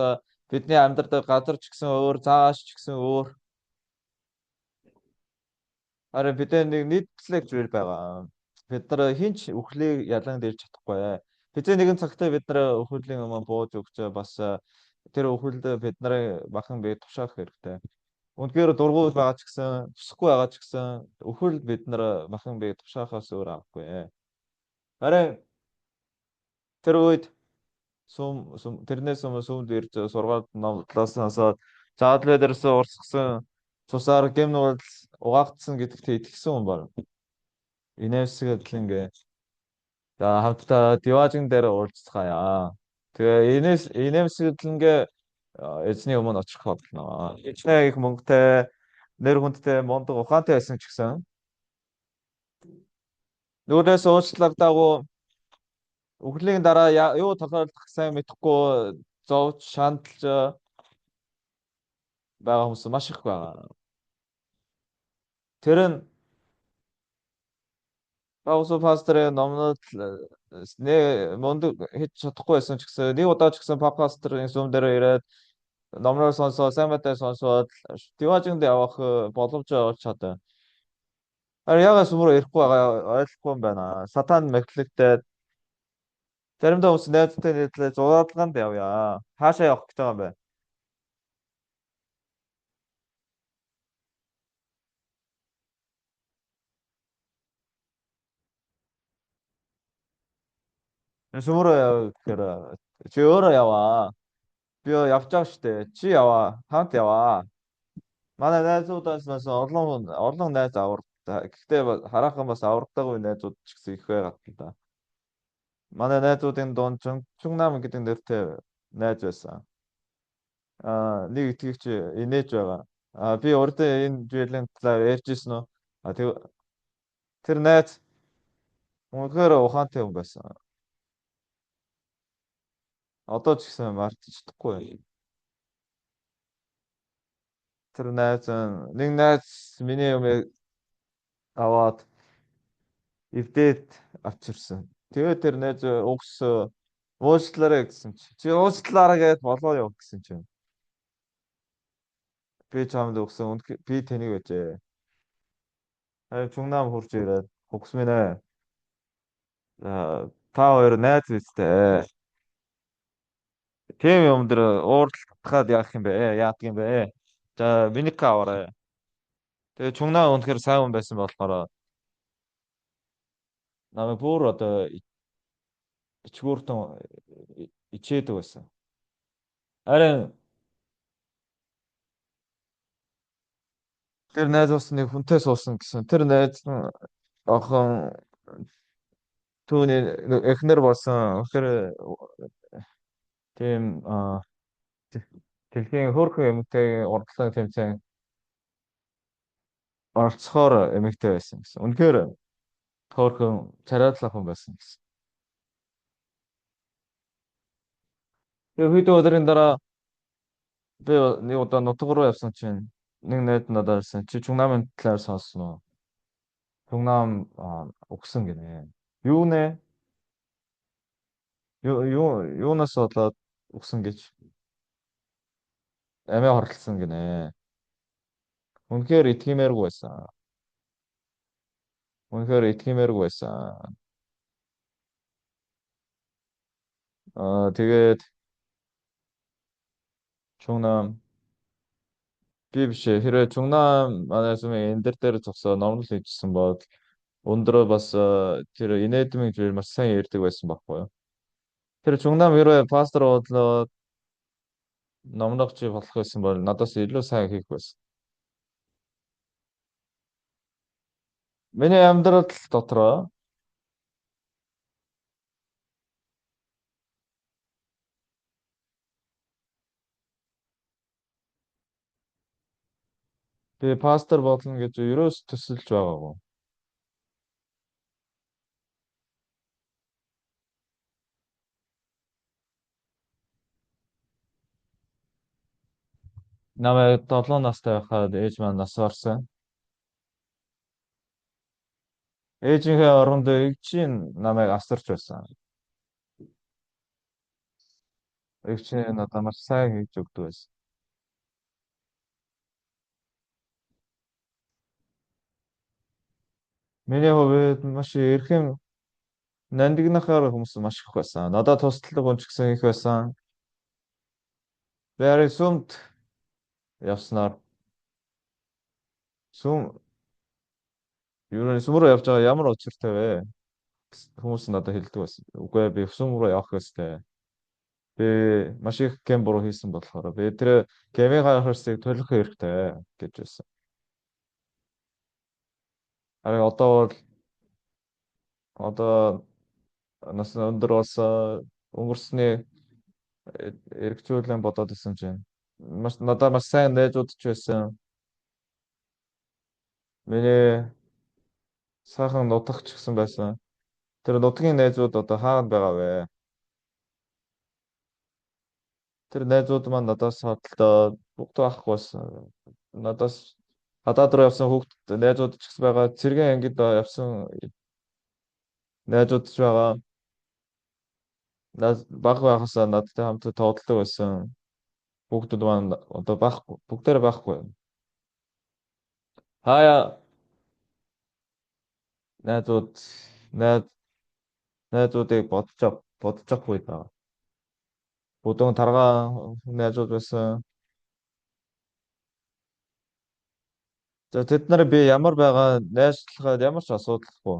бидний амьдрал газар ч гэсэн өөр, цааш ч гэсэн өөр. Харин бидний нэг нийтлэг зүйл байгаа. Бид нар хинч үхлийг ялан дээлж чадахгүй. Бидний нэгэн цагтаа бид нар үхлийн өмнө бууж өгч бас тэр үхэлд бидний бахан бие тушаах хэрэгтэй. Үнэхээр дургуй байгаа ч гэсэн, хүсэхгүй байгаа ч гэсэн үхэл бид нар бахан бие тушаахаас өөр авахгүй. Харин тэр үед тэрнээс өмнө сүмд ирж сургаалт номлолоос насаад заадлаа дээрээс урсгсан цусаар гэмн бол угаагдсан гэдэгт итгэсэн хүн байна. Инээмсэглэнгээ. За хамтдаа диваажин дээр уулзцгаая. Тэгээ инээмсэглэнгээ эзний өмнө очих бодлоо. Эцнээ их мөнгөтэй, нэр хүндтэй, мундаг ухаантай байсан ч гэсэн нүрээс уучлагдаагүй үхлийн дараа юу тохиолдох сайн мэдэхгүй зовж шаналж байгаа хүмүүс маш их байгаа. Тэр нь Паулус пасторын номнод мундаг хийж чадахгүй байсан ч гэсэн нэг удаа ч гэсэн пасторын сүм дээр ирээд номноо сонсоод сайн мэдээ сонсоод диваажинд явах боломж олж чадаа. Харин ягаад сүм рүү ирэхгүй байгаа ойлгохгүй юм байна. Сатан мэхлэгтэй заримдаа хүмүүс найзтай нийтлээ зугаалганд явъя. Хаашаа явах гэж байгаа юм бэ? Сүм рүү яв гэхээр чи өөрөө яваа. Би явж байгаа штэ. Чи яваа. Хамт яваа. Манай найзуудаас бас олон найз аварга. Гэхдээ хараахан бас аврагдаагүй найзууд ч гэсэн их байгаа л да. Манай найзуудын дунд Чунгнам гэдэг нэртэй найз байсан. Нэг итгэгч инээж байгаа. Би урд энэ жилийн талаар ярьжсэн үү? Тэр найз үнэхээр ухаантай хүн байсан. Одоо ч гэсэн мартаж чадахгүй. Тэр нэг найз миний юм аваад эвдээд авчирсан. Тэгээд тэр найз уучлаарай гэсэн чи уучлаарай гэж болоо яв гэсэн чинь. Би чамд өгсөн би тэнийг байжээ. Харин Чунгнам хурж ирээд хөгс минь ээ. Та хоёр найз үстэй. Тийм юм дээр уурлахад яах юм бэ? Яадаг юм бэ? За минийхээ аваарай. Тэгээ Чунгнам өнөхөр сайн хүн байсан болохоор намайг бүр одоо ичгүүртэн ичээдэг байсан. Харин тэр найз ус нэг хүнтэй суусан гэсэн. Тэр найз нь охин түүний эхнэр болсон. Тэр тийм дэлхийн хөөрхөн эмэгтэй урдлага тэмцээн оролцохоор эмэгтэй байсан гэсэн. Үнэхээр хөөрхөн царайдлах хүн байсан гэсэн. Тэгээ хэд өдрийн дараа би нэг удаа нутг руу явсан чинь нэг найз надад ирсэн. Чи Чунгнамын талаар сонссон уу? Чунгнам угсан гинэ. Юу нэ? Юунаас болоод угсан гэж амиа хорлсон гинэ. Үнэхээр итгэмээргүй байсан. Үнэхээр итгэмээргүй байсан. Тэгээд Чунгнам би биш ээ. Хэрвээ Чунгнам манай сүмийн энэ дээр зогсоо номлол хийжсэн бол өндрөө бас тэр инээдмийн зүйл маш сайн ярьдаг байсан байхгүй юу? Тэр Чунгнам хэрвээ пастор болоод номлогч болох байсан бол надаас илүү сайн хийх байсан. Миний амьдрал дотроо би пастор болно гэж ерөөс төсөлж байгаагүй. Намайг 7 настай байхад ээж маань нас барсан. Ээжийнхээ оронд эгчийн намайг асарч байсан. Эгчийн надад маш сайн хийж өгдөг байсан. Миний хувьд маш эрхэм нандинахаар хүмүүс маш их байсан. Надад тусалдаг хүн ч гэсэн их байсан. Би харин сүмд явснаар сүм юу нэ сүм рүү явж байгаа ямар учиртай вэ? Хүмүүс надад хэлдэг байсан. Үгүй ээ би сүм рүү явах ёстой. Би маш их гэм буруу хийсэн болохоор би тэр гэмийн хасыг төлөх хэрэгтэй гэж байсан. Харин одоо нас өндөр болсон өнгөрсний эргцүүлэн бодоод исэн чинь надад маш сайн найзууд ч байсан. Миний сайхан нутагч гэсэн байсан. Тэр нутгийн найзууд одоо хаана байгаа вэ? Тэр найзууд маань надаас хадгалаад бүгд байхгүй байсан. Надаас гадаад руу явсан хүүхд найзууд ч гэсэн байгаа. Цэргийн ангид явсан найзууд ч байгаа. Баг байхасаа надтай хамт тоглодог байсан. Хүүхдүүд маань одоо байхгүй. Бүгдээр байхгүй. Хаяа найзууд найз найзуудыг бодож авахгүй даа. Бүдүүн таргаа найзууд байсан. За тэд нар би ямар байгаа найзлахад ямар ч асуудалгүй.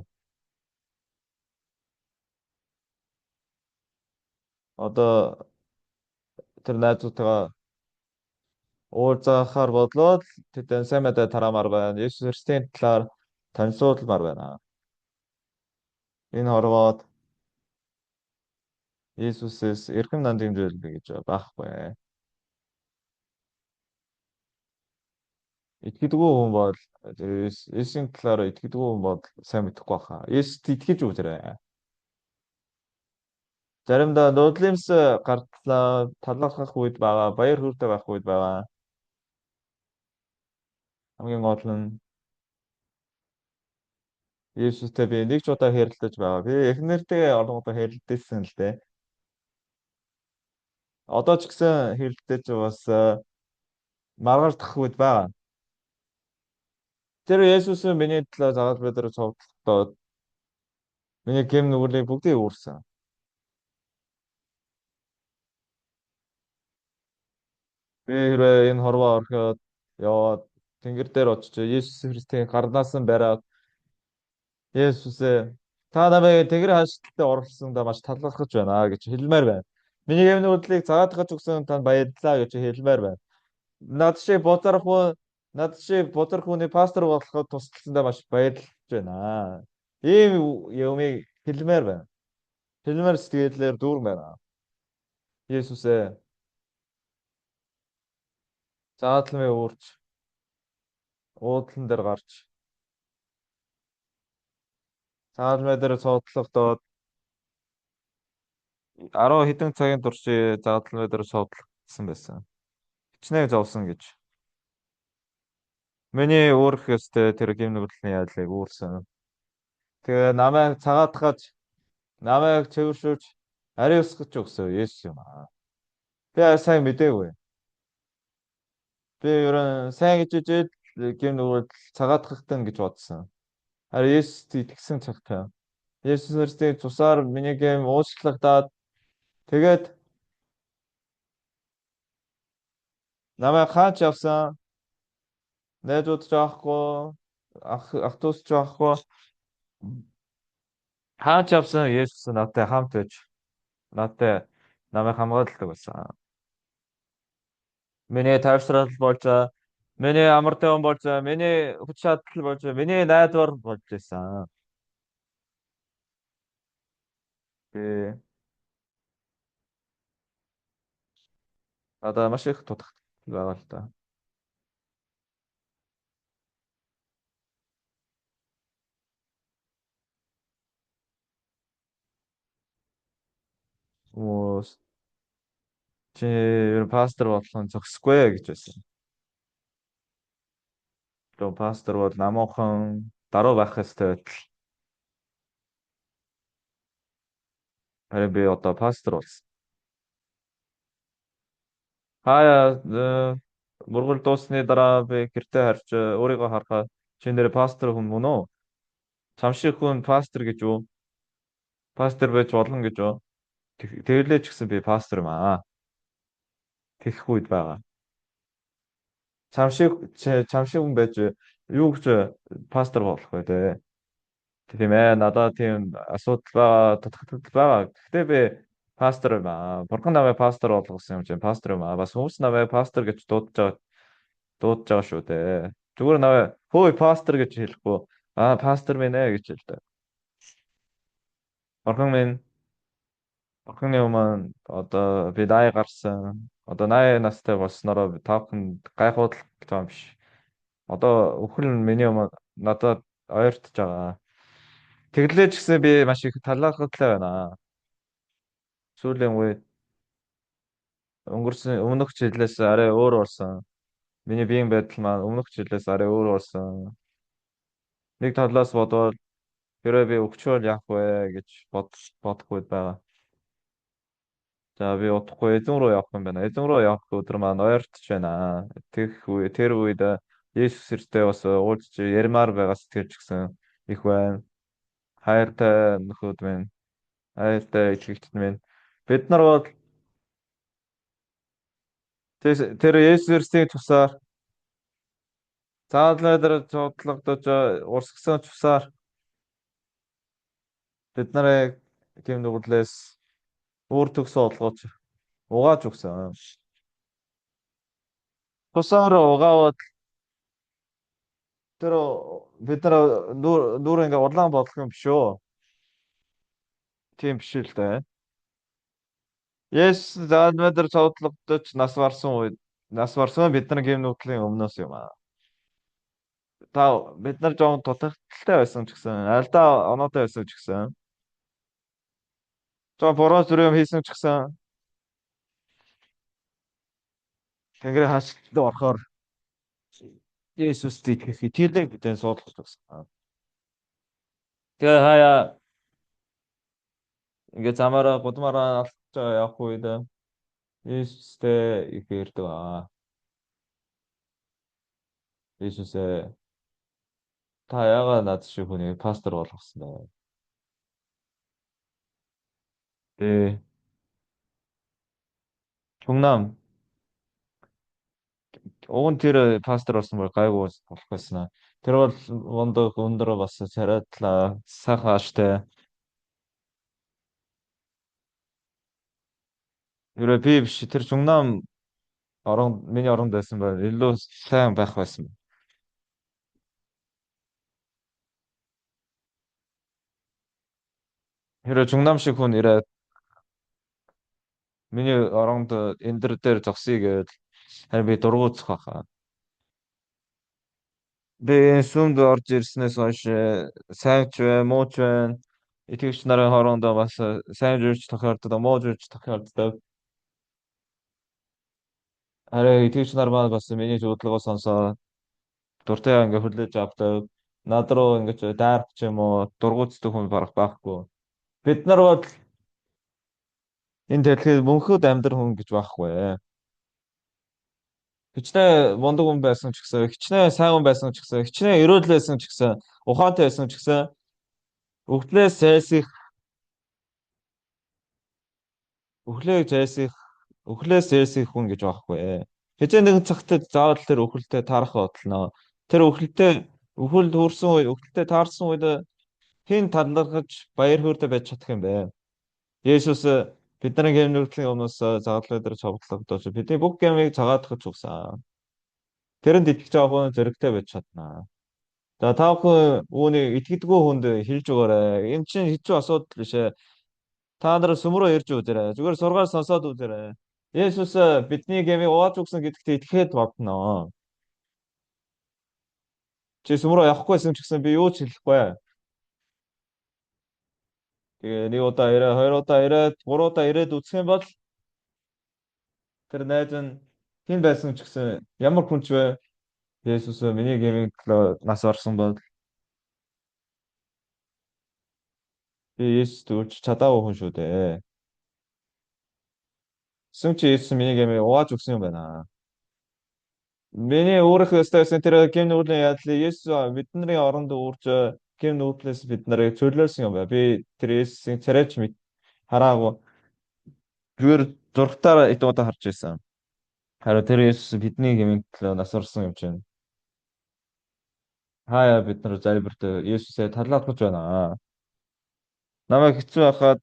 Одоо тэр найзуудтайгаа уулзахаар бодлоод тэдэн сайн мэдээ тараамаар байна. Есүс Христосийн талаар танилцуулмаар байна. Энэ хорвоод Иесусээс эрхэм нандин зүйлбэ гэж байхгүй. Итгэдэггүй хүн бол Иесийн талаар итгэдэггүй хүн бол сайн мэдэхгүй баха. Иесуст итгэж үзээрэй. Заримдаа нуудлымс гартлаа талархах үед байгаа, баяр хөөртэй байх үед байгаа. Хамгийн гол нь Иесустэй би нэг ч удаа хэрэлдэж байгаа. Би эхнэртэйгээ олон удаа хэрэлдээсэн л дээ. Одоо ч гэсэн хэрэлдэж бас маргаардах үед байгаа. Тэр Есүс миний талаар заавал бид нар цовдлоо. Миний гэм нүглийг бүгдийг үүрсэн. Би хэрвээ энэ хорвоо орхиод яваад тэнгэр дээр очиж Есүс Христийн гарнаас нь бариад Есүсээ та намайг тэнгэр хаалттай оруулсандаа маш талархаж байна гэж хэлмээр байна. Миний юмны хөдлөлийг цагаатгаж өгсөн танд баярлалаа гэж хэлмээр байна. Над шиг бузар хүн над шиг бузар хүний пастор болоход тусалсандаа маш баярлж байна. Ийм юмыг хэлмээр байна. Хэлмээр сэтгэлээр дүүрэн байна. Есүс ээ, заадлын уурч уудлан дээр гарч заалмай дээр цоодлогдоод 10 хэдэн цагийн турш заалмай дээр цоодлогдсон байсан. Хичнээн зовсон гэж. Миний өөрөх ёстой тэр гимнүглийн ядлыг үүрсэн. Тэгээ намайг цагаатгаж, намайг цэвэршүүлж, ариун усгаж өгсөн Есүс юм аа. Би сайн мэдээгүй. Би ерөн сайн гэж ижил гимнүгэл цагаатгахтан гэж бодсон. Харин Есүст итгэсэн цагтаа. Есүс Христосийн цусаар миний гэм уучлагдаад тэгээд намайг хаач явсан найзууд ч аахгүй ах дүүс ч аахгүй хаач явсан Есүс надтай хамт байж надтай намайг хамгаалдаг байсан. Миний тайвшрал болж миний амар тайван болж миний хүч чадал болж миний найдвар болж байсан. Би одоо маш их тутагт байгаа л та. Хүмүүс чи ер нь пастор болох нь зохисгүй гэж байсан. Тэгээ пастор бол намуухан даруй байх ёстой байтал. Харин би одоо пастор болсон. Хаяа мургал дуусны дараа би гэртээ харж өөрийгөө харахад чи нэр пастор хүн мөн үү? Чамшиг хүн пастор гэж үү? Пастор байж болно гэж үү? Тэглээ ч гэсэн би пастор юм аа. Тэгэх үед байгаа. Чамшиг хүн байж юу гэж пастор болох вэ те? Тийм ээ, надад тийм асуудал байгаа, тодорхойлол байгаа. Гэхдээ би пастор юм аа. Бурхан намайг пастор болгосон юм чинь пастор юм аа. Бас хүмүүс намайг пастор гэж дуудаж байгаа шүү дээ. Зүгээр наваа хөөе пастор гэж хэлэхгүй. Аа пастор минь ээ гэж хэлдэг. Орхон минь орхоны өмнө одоо би даа гарсан. Одоо 80 настай болсноороо таавхан гайхуудлах гэж байгаа юм биш. Одоо өхөр нь миний өмнө надад ойртож байгаа. Тэглэж гисэн би маш их талархалтай байна. Сүүлийн үед өнгөрсөн өмнөх жилээс арай өөр болсон. Миний биеийн байдал маань өмнөх жилээс арай өөр болсон. Нэг талаас бодвол хэрвээ би өгчөөл яах вэ гэж бодохгүй байгаа. За би удахгүй эзэн рүү явах юм байна. Эзэн рүү явах өдөр маань ойртож байна. Тэр үед Есүс Христтэй бас уулзч ярмаар байгаа сэтгэлч гисэн их байна. Хайртай нөхөд минь, хайртай итгэгчд минь. Бид нар бол тэр Есүс Христийн тусаар заалмай дээр цуглагдаж урсгсан тусаар бид нарыг тийм нүглээс үр төгсө олгож угааж өгсөн. Тусаар угаавал тэр бид нар нүүр ингээ улаан болох юм биш үү? Тийм биш л дээ. Есүс заалмай дээр цуглагдаж нас барсан бидний гэм нүглийн өмнөөс юм аа. Та бид нар жоон дутагдaltaй байсан ч гэсэн алдаа оноотой байсан ч гэсэн жоо буруу зүрх юм хийсэн ч гэсэн Тэнгэрийн хаалт орохоор Есүст итгэх итгэлээ бидэн суулгаж өгсөн. Тэгээ хаяа ингээ замаараа гудмаараа алж явах үед Есүстэй их ярьдаг аа. Есүсээ та яагаад над шиг хүнийг пастор болгосон бэ? Тэ Чунгнам уг нь тэр пастор болсон бол гайгүй болох байсан аа. Тэр бол мундаг өндөр бас царайтлаа сайхан ааштай Ерөө би биш тэр Жугнаам миний оронд байсан бол илүү сайн байх байсан. Хэрэв Жугнаам шиг хүн ирээд миний оронд энэ дээр зогсъё гэвэл харин би дургуутсах байхаа. Би энэ сүмд орж ирснээс хойш сайн ч бай, муу ч байна. Итгэгч нарын хоорондоо бас сайн зүйлч тохиолддог, муу зүйлч тохиолддог. Арай итгэгч нар маань бас миний зөвлөгөө сонсоод дуртай ингээ хүлээж авдаг. Над руу ингэж дайрах ч юм уу, дургуутсдаг хүн барах байхгүй. Бид нар бол энэ дэлхийд мөнхөд амьдрах хүн гэж байхгүй. Хичнээн мундаг хүн байсан ч гэсэн, хичнээн сайн хүн байсан ч гэсэн, хичнээн эрүүл байсан ч гэсэн, ухаантай байсан ч гэсэн, өвдлөөс зайлсхийх, өхлөө зайлсхийх, өхлөөс зайлсхийх хүн гэж байхгүй. Хичээн нэгэн цагт заавал тэр өхөлтэй таарах бодлоо. Тэр өхөлд хүрсэн үед, өхөлтэй таарсан үед хэн талархаж баяр хөөртэй байж чадах юм бэ? Есүс бидний гэм нүглийн өмнөөс загалмай дээр цовдлогдож бидний бүх гэмийг цагаатгах угсан. Тэрэнд итгэж байгаа хүн зэрэгтэй байж чадна. За та бүхэн үүнийг итгэдэггүй хүнд хэлж өгөөрэй. Энэ чинь хэцүү асуудал биш ээ. Та нар сүмрөө ирж үзээрэй. Зүгээр сургаал сонсоод үзээрэй. Есүс бидний гэмийг угааж өгсөн гэдэгт итгэхэд бодно. Чи сүмрөө явахгүйсэн ч гэсэн би юу ч хэлэхгүй. Тэгээ нэг удаа ирээ, хоёр удаа ирээд, гурван удаа ирээд үзэх юм бол тэр найз нь хэн байсан ч гэсэн ямар хүн ч вэ? Есүс миний гэмийг төлөө нас орсон бол би Есүст үлч чадаагүй хүн шүү дээ. Эсвэл чи Есүс миний гэмийг угааж өгсөн юм байна. Миний өөрөх өстөөсөн тэр гэм нүүдлийн ядлыг Есүс бидний оронд уурж гэм нүүдлээс бид нарыг чөлөөлсөн юм байна. Би тэр Есүсийн царайч мэд хараагүй зүгээр зургатаар эд удаа харж байсан. Харин тэр Есүс бидний гэмийн төлөө нас орсон юм чинь. Хаяа бид нар залбирт Есүсээ талаалгаж байна. Намайг хэцүү байхад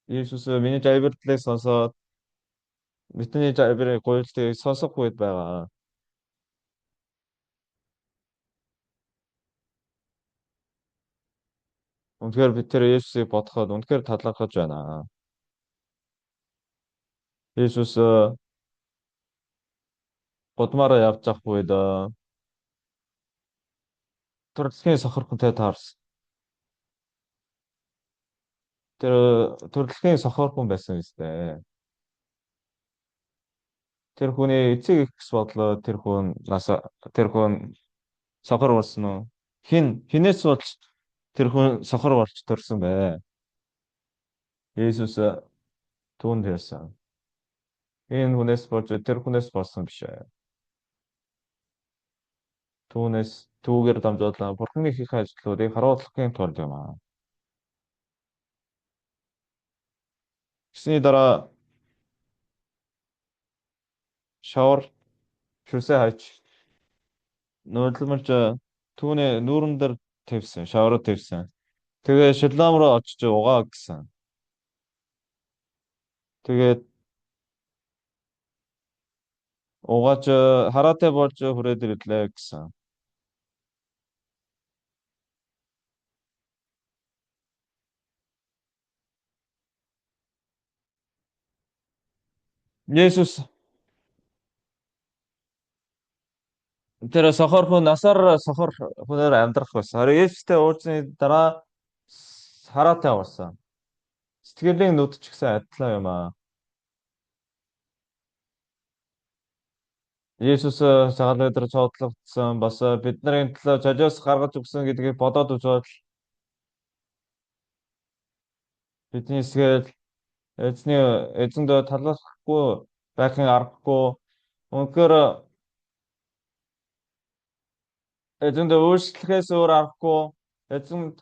Есүс миний залбирдлыг сонсоод бидний залбирыг гуйлтыг сонсох үед байгаа. Үнэхээр бид тэр Есүсийг бодоход үнэхээр талархаж байна. Есүс гудмаараа явж явах үед төрөлхийн сохорхонтой таарсан. Тэр төрөлхийн сохорхон байсан үстэй. Тэр хүний эцэг ихс бодлоо тэр хүн сохор болсон уу? Хинээс болж тэр хүн сохор болж төрсөн бай. Есүс түүнд ярьсан. Энэ хүнээс болж тэр хүнээс болсон биш ээ. Түүнээс түүгээр дамжуулан Бурханы хийх ажлуудыг харуулахын тулд юм аа. Гэсний дараа шавар шүсээ хайж нөөдлөмөрч түүний нүүрэн дээр тавьсан, шавраа тавьсан. Тэгээ шилам руу очиж угаа гэсэн. Тэгээд угааж хараатай болж хүрээд ирлээ гэсэн. Есүс тэр сохор хүн насаар сохор хүнээр амьдрах байсан. Харин Есүстэй уулзсны дараа хараатай болсон. Сэтгэлийн нүд ч гэсэн адилхан юм аа. Есүс цагаан өдөр цоодлогдсон бас бидний төлөө золиос гаргаж өгсөн гэдгийг бодоод үзвэл бидний сэтгэл эзэндөө талархахгүй байхын аргагүй үнэхээр эзэндөө үйлчлэхээс өөр аргагүй эзэн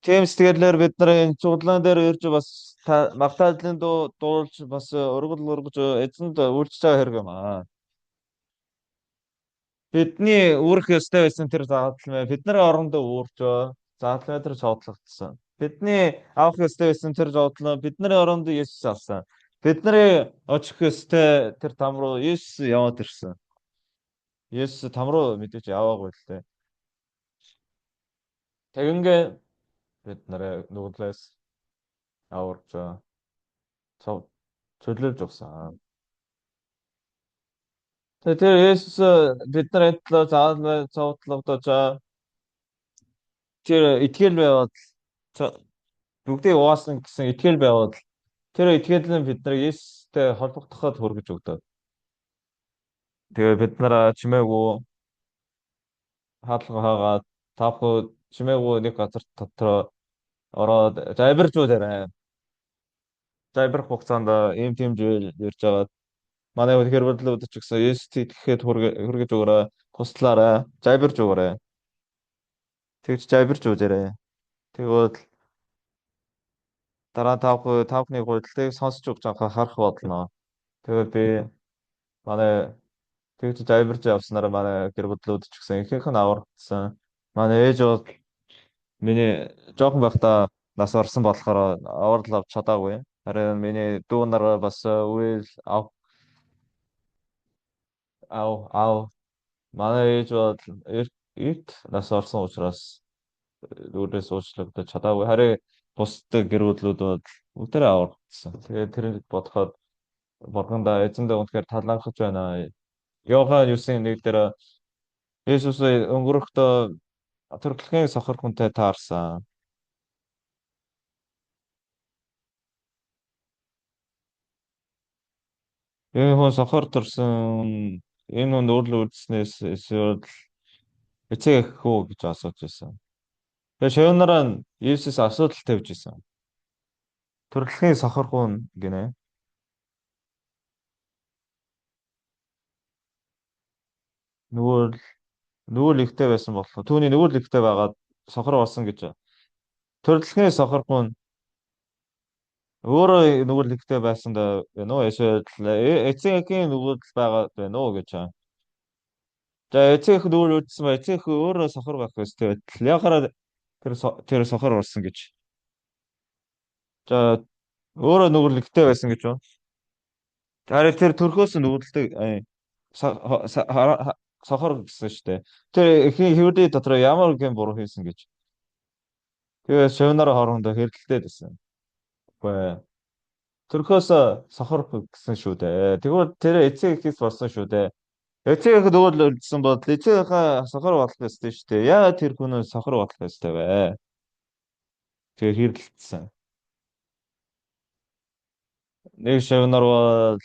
тийм сэтгэлээр бид нарын цуглаан дээр ирж бас магтаалын дуулж бас өргөл өргөж эзэнд үйлчлэж байгаа хэрэг юм аа. Бидний үүрэх ёстой байсан тэр заалтал мэ бидний орондоо үүрж заалтал дээр цоодлогдсон. Бидний авах ёстой байсан тэр зовлон бидний оронд Есүс авсан. Бидний очих ёстой тэр там руу Есүс яваад ирсэн. Есүс там руу мэдээж яваагүй л дээ. Тэгингээ бид нарыг нүглээс аварж цов чөлөөлж өгсөн. Тэгээ тэр Есүс бид нар эдлээ заавал цовдлогдож тэр итгэл байвал бүгдийг угаасан гэсэн итгэл байвал тэр итгэл нь бид нар Есүстэй холбогдоход хүргэж өгдөг. Тэгээ бид нар чимээгүй хаалга хаагаад тавхуу чимээгүй нэг газар дотор ороод залбирч үзээрэй. Залбирх хугацаанд ийм тийм зүйл ярьж байгаа. Манай үнэхээр бодлоо ч гэсэн Есүст итгэхэд хүргэж өгөөрэй. Туслаарай. Залбирч өгөөрэй. Тэгж залбирч үзээрэй. Тэгвэл дараа тавхны гуйдалтыг сонсч өгч харах болно. Тэгээд би манай тэгж залбирч явснараа манай гэр бүлүүд ч гэсэн ихэнх нь аврагдсан. Манай ээж бол миний жоохон байхдаа нас орсон болохоор аврал авч чадаагүй. Харин миний дүү нар бас үйл ав манай ээж бол эрт нас орсон учраас дүүрээс уучлагдаж чадаагүй. Харин бусдад гэр бүлүүд бол бүгдээ аврагдсан. Тэгээд тэр бодоход бургандаа эзэндээ үнэхээр талархаж байна. Йохан 9:1 дээр Есүс өнгөрөхдөө төрөлхийн сохор хүнтэй таарсан. Энэ хүн сохор төрсөн энэ хүн өөрлөө үлдснээс эсвэл эцэг эх хүү гэж асууж байсан. Тэгээ шавнараа нь Есүс асуудал тавьж байсан. Төрөлхийн сохор хүн гинэ. Нөгөө нөгөө л ихтэй байсан болохоор түүний нөгөө л ихтэй байгаад сохор болсон гэж. Төрөлхийн сохор хүн өөрөө нөгөө л ихтэй байсан да байна уу? Эсвэл эцэг эхийн нөгөө л байгаа байна уу гэж. За эцэг эх нөгөө үлдсэн ба эцэг эх өөрөө сохор байх ёстой байтал яхаараа тэр сохор болсон гэж. За өөрөө нөгөө л ихтэй байсан гэж байна. Харин тэр төрхөөс нүгэлдэг сохор гэсэн шүү дээ. Тэр эхийн хэвлэл дотор ямар гэн буруу хийсэн гэж. Тэгээд шавнараа хоорондоо хэрэлдээд байсан. Үгүй төрхөөс сохор гэсэн шүү дээ. Тэгвэл тэр эцэг эхээс болсон шүү дээ. Эцэг эх нөгөө л үлдсэн бол эцэг эхээ сохор болох ёстой шүү дээ. Яагаад тэр хүн сохор болох ёстой вэ? Тэгээд хэрэлдсэн. Нэг шавнар бол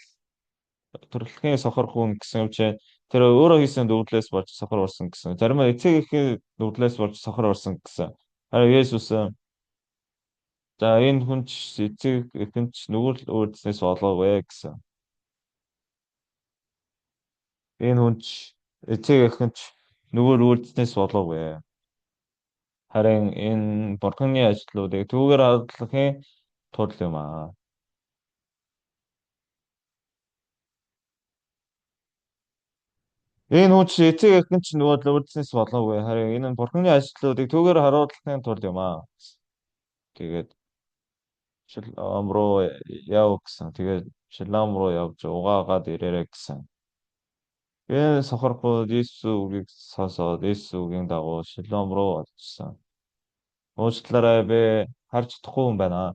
төрөлхийн сохор хүн гэсэн юм чинь тэр өөрөө хийсэн дүгдлээс болж сохор болсон гэсэн. Зарим нь эцэг эхийн дүгдлээс болж сохор болсон гэсэн. Харин Есүс за энэ хүн ч эцэг эхэн ч нөгөө л үүдснээс болоогүй гэсэн. Энэ хүн ч эцэг эхэн ч нөгөө л үүдснээс болоогүй. Харин энэ бурханы ажлуудыг түүгээр харуулахын тулд юм аа. Энэ хүн чи эцэг эхэн ч нөгөө л үүдснээс болоогүй. Харин энэ нь бурханы ажлуудыг түүгээр харуулахын тулд юм аа. Тэгээд Шилом руу яв гэсэн. Тэгээд Шилом руу явж угаагаад ирээрэй гэсэн. Энэ сохорхууд Иесус үгийг сонсоод Иесус үгийн дагуу Шилом руу очсон. Уучлаарай би харж чадахгүй юм байна.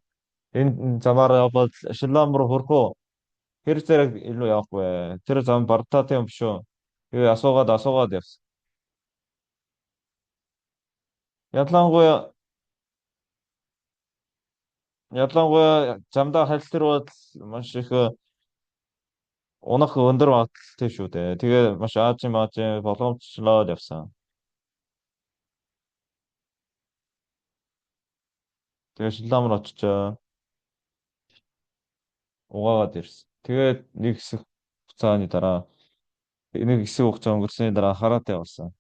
Энэ замаар явбал Шилом руу хүрэх үү? Тэр зэрэг илүү явах вэ? Тэр зам бардаатай юм биш үү? Тэгээ асуугаад явсан. Ялангуяа замдаа харилцагууд маш их унах өндөр магадлалтай шүү дээ. Тэгээ маш аажим боломжчлоод явсан. Тэгээ Шиломор очиж угаагаад ирсэн. Тэгээд нэг хэсэг хугацаа өнгөрсөний дараа хараатай болсон.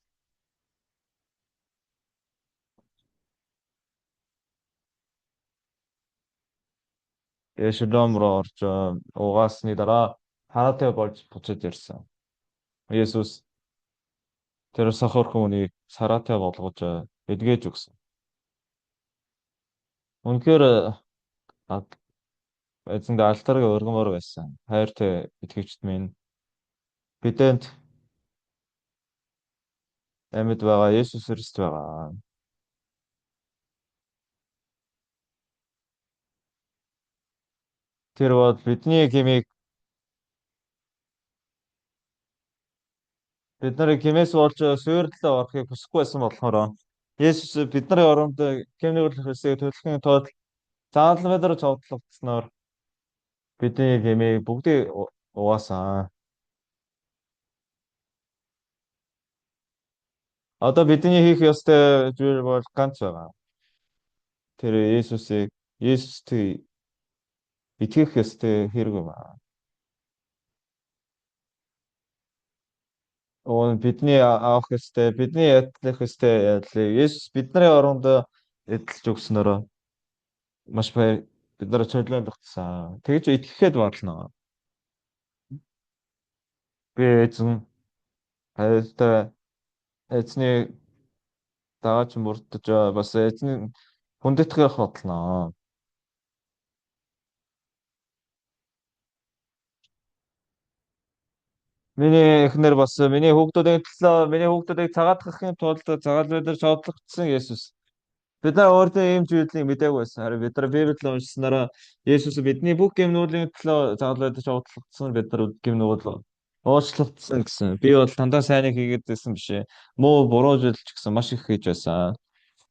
Тэгээ Шилом руу орж угаасны дараа хараатай болж буцаж ирсэн. Есүс тэр сохор хүнийг сараатай болгож эдгэж өгсөн. Үнэхээр ад- эзэндээ алдарыг өргөмөр байсан. Хайртай итгэгчд минь бидэнд амьд байгаа Есүс Христ байгаа. Тэр бол бидний гмийг бид нарыг гмээс болж суйрлалаа орохыг хүсэхгүй байсан болохоор Есүс бидний оронд гм нүгэл Христийг төлөхийн тулд заалан медар цовдлогдсноор бидний гмийг бүгдийг угаасан. Одоо бидний хийх ёстой зүйл бол ганц байгаа. Тэр Есүст итгэх ёстой хэрэг байна. Уун бидний авах ёстой, бидний ядлах ёстой ядлыг Есүс бидний оронд эдэлж өгснөөр маш бид нар чөлөөлөгдсөн. Тэгж итгэхэд болно. Би эзэн хайртай эзний дагаж мөрдөж бас эзний хүндэтгэх бодлоо. Миний эхнэр бас миний хүүхдүүдийг цагаатгахын тулд цагаал бидэр шодлогдсон Есүс. Бид нар өөртөө ийм зүйлийг мдээгүй байсан. Харин бид нар Библийг уншсанараа Есүс бидний бүх гэмнүүлийн төлөө цагаал бидэр шодлогдсон бид нар гэмнүүд уучлагдсан гэсэн. Би бол дандаа сайныг хийгээд байсан биш ээ. Муу буруу зүйл ч гэсэн маш их хийж байсан.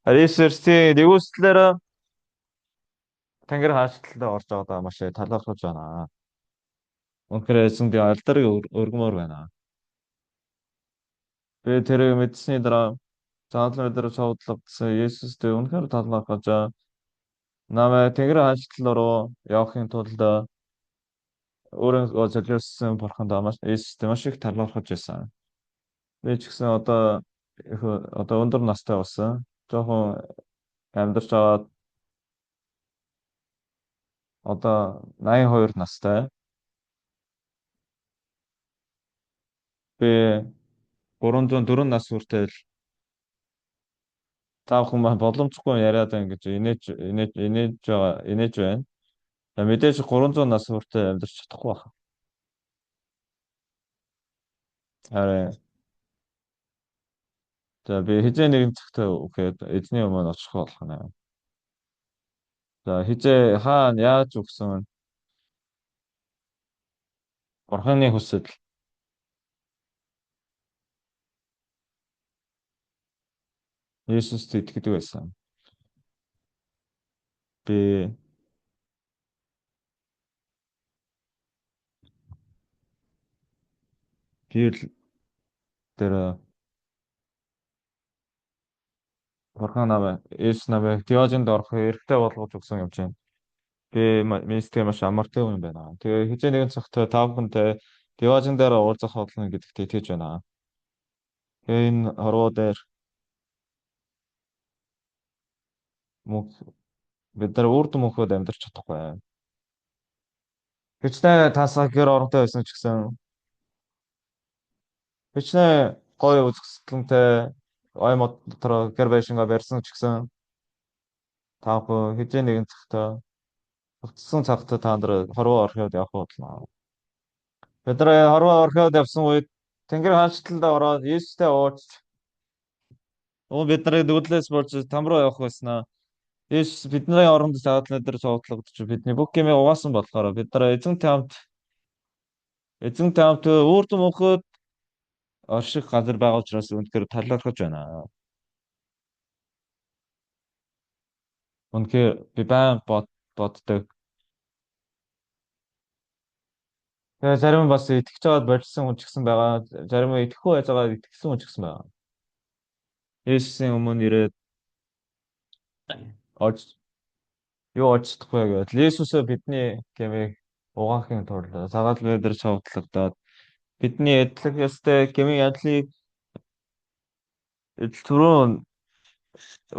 Харин Есүсийн нэгүслэр Тэнгэр хаалттай орж байгаадаа маш талархаж байна. Үнэхээр эзэндээ алдарыг өргөмөр байна. Би тэрийг мэдсэний дараа заалмай дээр цовдлогдсон Есүстэй үнэхээр талархаж намайг Тэнгэр хаалт руу явахын тулд өөрийгөө золиосон бурханд маш Есүстэй маш их талархаж байсан. Би ч гэсэн одоо өндөр настай болсон. Жохон амьдарч аваад одоо 82 настай. Би 304 нас хүртэл та бүхэн маань боломжгүй яриад байна гэж инээж байна. За мэдээж 300 нас хүртэл амьдарч чадахгүй байна. Арай. За би хизээ нэгэн цагтаа үгээд эзний өмнө очих болох нэ. За хизээ хаана яаж өгсөн бурханы хүсэл Есүст итгэдэг байсан. Би Библи дээр бурхан намайг Есүс намайг теожинд орох эрхтэй болгож өгсөн юм чинь. Би министрийн маш амартай хүн байна. Тэгээ хизээ нэгэн цагт та бүхэнтэй теожин дээр уулзах болно гэдэгт итгэж байна. Тэгээ энэ хорвоо дээр мөнх бид нар үрд мөнхөд амьдарч чадахгүй. Хичнээн тасаа гэр оронтой байсан ч гэсэн хичнээн гоё үзэсгэлэнтэй ой мод дотор гэр байшингаа барьсан ч гэсэн та бүхэн хизээ нэгэн цагт өгцсөн цагт та нар хорвоо орхиод явах бодлоо. Бид нар хорвоо орхиод явсан үед Тэнгэр хаанчлалд ороод Иесустэй уулзч бид нарыг нүглээс болж там руу явах байснаа. Иесус бидний оронд задлан дээр цовдлогдож бидний бүх гэмээ угаасан болохоор бид нар эзэнтэй хамт үрд мөнхөд орших газар байгаа учраас үнэхээр талархаж байна. Үнэхээр би баян боддог. Тэгээ зарим бас итгэж аваад болжсон хүн ч гэсэн байгаа. Зарим нь итгэхгүй байж байгаа итгэсэн хүн ч гэсэн байгаа. Есүсийн өмнө ирээд орж юу олждохгүй гэвэл Есүсөө бидний гэмийг угаахын тулд цагаал дээр шавтлагдаад бидний эдлэх ёстой гмийн ядлыг эдл түрүүн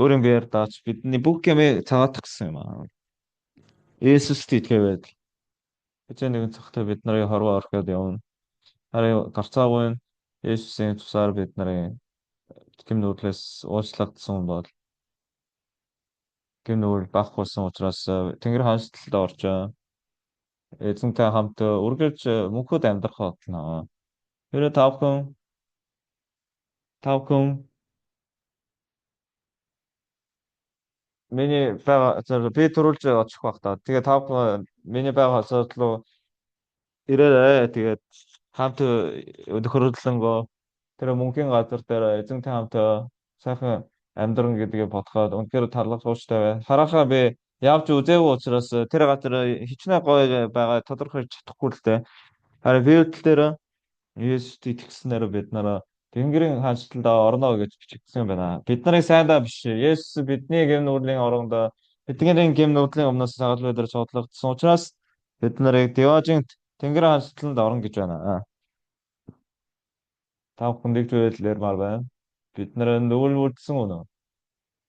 өөрийн биеэр дааж бидний бүх гмийг цагаатах гэсэн юм аа. Есүст итгээвэд хичээн нэгэн цагтаа бид нарын хорвоо орхиод явна. Харин гарцаагүй нь Есүсийн тусаар бид нарын гим нүглээс уучлагдсан бол гэм нүгэл багах болсон учраас тэнгэр хаанчлалд орж эзэнтэй хамт үргэлж мөнхөд амьдрах болно. Тэр тавхан миний байгаа би төрүүлж очих байх та. Тэгээ тавхан миний байгаа асуудал руу ирээрэй. Тэгээд хамт өнөхөрлөнгөө тэр мөнхийн газар дээр эзэнтэй хамт сайхан амьдран гэдгийг бодоход үнэхээр талархууштай бай. Харахаа би явж үзээгүй учраас тэр газар хичнээн гоё байгаа тодорхойлж чадахгүй л дээ. Харин Библиэл дээр Есүст итгэснээр бид нараа Тэнгэрийн хаанчлалд орно гэж бичигдсэн байна. Бид нарыг сайдаа биш. Есүс бидний гэм нүүрлийн оронд бидний гэм нүүрлийн өмнөөс сагалбай дээр цуглагдсан учраас бид нарыг Деважинт Тэнгэрийн хаанчлалд орно гэж байна. Та бүхэн дэгж байлэр байна. Бид нар нүгэлдсэн үнэ.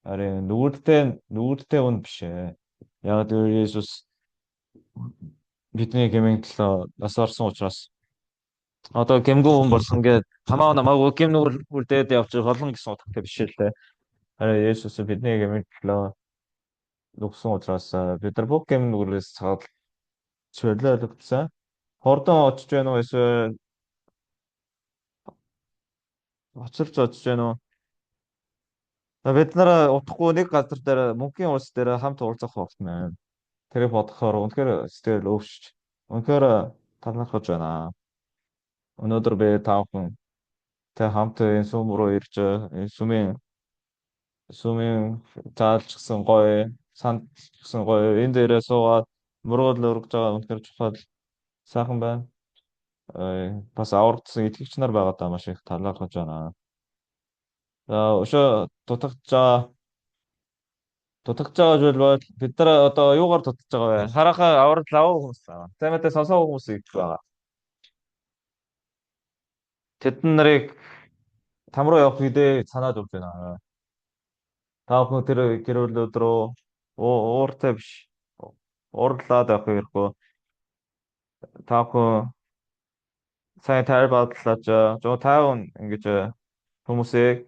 Харин нүгэлттэй үн биш ээ. Яг тэр Есүс бидний гэмийн төлөө нас орсон учраас одоо гэмгүй хүн болсон ингээд хамаа намаагүй гэм нүгэл үлдээд явж болно гэсэн утгатай биш л дээ. Харин Есүс бидний гэмийн төлөө нүгсэн учраас бид нар бүх гэм нүглээс цаад чөлөөлөгдсөн. Хордон очиж байна уу эсвэл очирч очиж байна уу? Бид нар утгагүй нэг газар дээр мөнхийн улс дээр хамт уулзах болно. Тэрийг бодохоор үнэхээр сэтгэл өвшч үнэхээр талархаж байна. Өнөөдөр би таавхан тэ хамт энэ сүм рүү ирж энэ сүмийн заалжсан гоё сандсан гоё энэ дээрээ суугаад мөрөөл өргөж байгаа үнэхээр чухал сайхан байна. Бас аврагдсан итгэгч нар байгаа даа маш их талархаж байна. За өшөө дутагдж байгаа зүйл бол бид нар одоо юугаар дутагдж байгаа вэ? Харахаа аврал аваа хүмүүс байгаа. Тэмээдээ сонсоо хүмүүс их байгаа. Тэд нарыг там руу явах үедээ санаад өгч байна. Та бүхэн тэр гэрүүл өдрөө ууртай биш. Уурлаад авах хэрэггүй. Та бүхэн сайн тайр бадлаж жоо тайван ингэж хүмүүсийг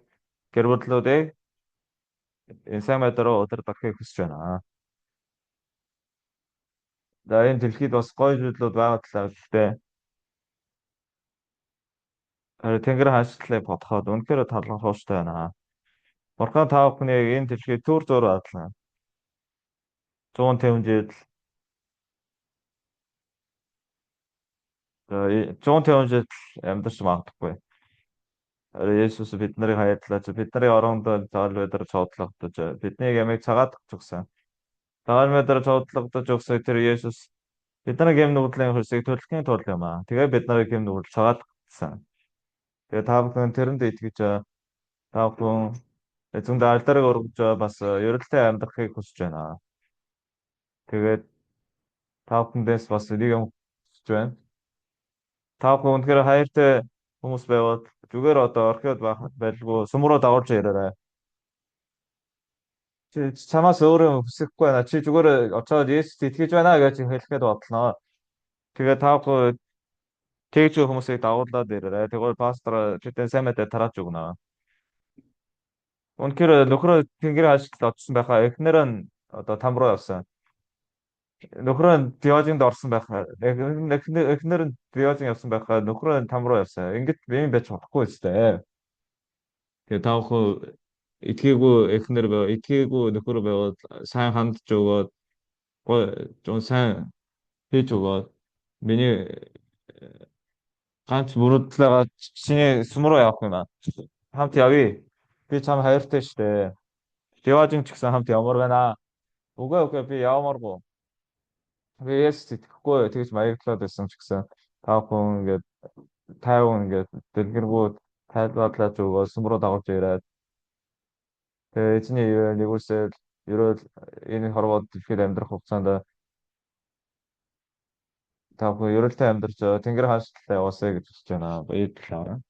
гэр бүлүүдийг энэ сайн байдлаараа удирдахыг хүсэж байна. За энэ дэлхийд бас гоё зүйлүүд байгаа талаа гэхдээ Тэнгэр хаанчлалыг бодоход үнэхээр талархууштай байна. Бурхан та бүхнийг энэ дэлхийд түр зуур адлаа. 150 жил 150 жил амьдарч магадгүй. Есүс бид нарыг хайрлаж бидний оронд заалбай дээр цоодлогдож бидний ямиг цагаат өгсөн. Заалбай дээр цоодлогдож өгсөн тэр Есүс бидний гэм нүглийн хөрсийг төлөхийн тулд юм аа. Тэгээ бид нарыг гэм нүгэл цагаатгсан. Тэгээ та бүхэн тэрэнд итгэж та бүхэн зүүн алдарыг өргөж бас ерөлтэй амьдрахыг хүсэж байна. Тэгээд та бүхэндээс бас нэг юм хүсэж байна. Та бүхэн үнэхээр хайртай хүмүүс байвал зүгээр одоо орхиод байлгүй сүмруу дагуулж яраарай. Чи чамаас өөрөө хүсэхгүй байна. Чи зүгээр очоод Есүст итгэж байна гэж хэлэхэд бодлоо. Тэгээ та бүхэн тэгж хүмүүсийг дагуулад яраарай. Тэгвэл пастор чүтэн сайн мэдээ тарааж өгнө. Үнэхээр нөхрөө тэнгэрийн хаанчлалд очсон байхаа эхнэр нь одоо там руу явсан. Нөхрөө нь Диожинд орсон байхаа эхнэр нь Диожинд явсан байхаа нөхрөө нь там руу явсан. Ингэж юм байж болохгүй өстэй. Тэгээ та бүхэн итгээгүй эхнэр байв, итгээгүй нөхөр байвал сайн хандж өгөөд гой жон сайн хийж өгөөд миний ганц мөрөдлөгаа чиний сүм рүү явах юм аа. Хамт явъя. Би чам хайртай штэ. Деважин ч гэсэн хамт явмаар байна. Үгүй би явмааргүй. Би Есүс итгэхгүй тэгж маягдлаад байсан ч гэсэн та бүхэн ингээд тайван ингээд дэлгэргүүд тайлбарлаж өгөө сүм рүү дагуулж ирээд тэгээ эзний нэгүсэл ерөөл энэ хорвоод дэлхийд амьдрах хугацаанд та бүхэн ерөөлтэй амьдарч Тэнгэр хаанчлалтай яваасаа гэж хэлж байна. Баярлалаа.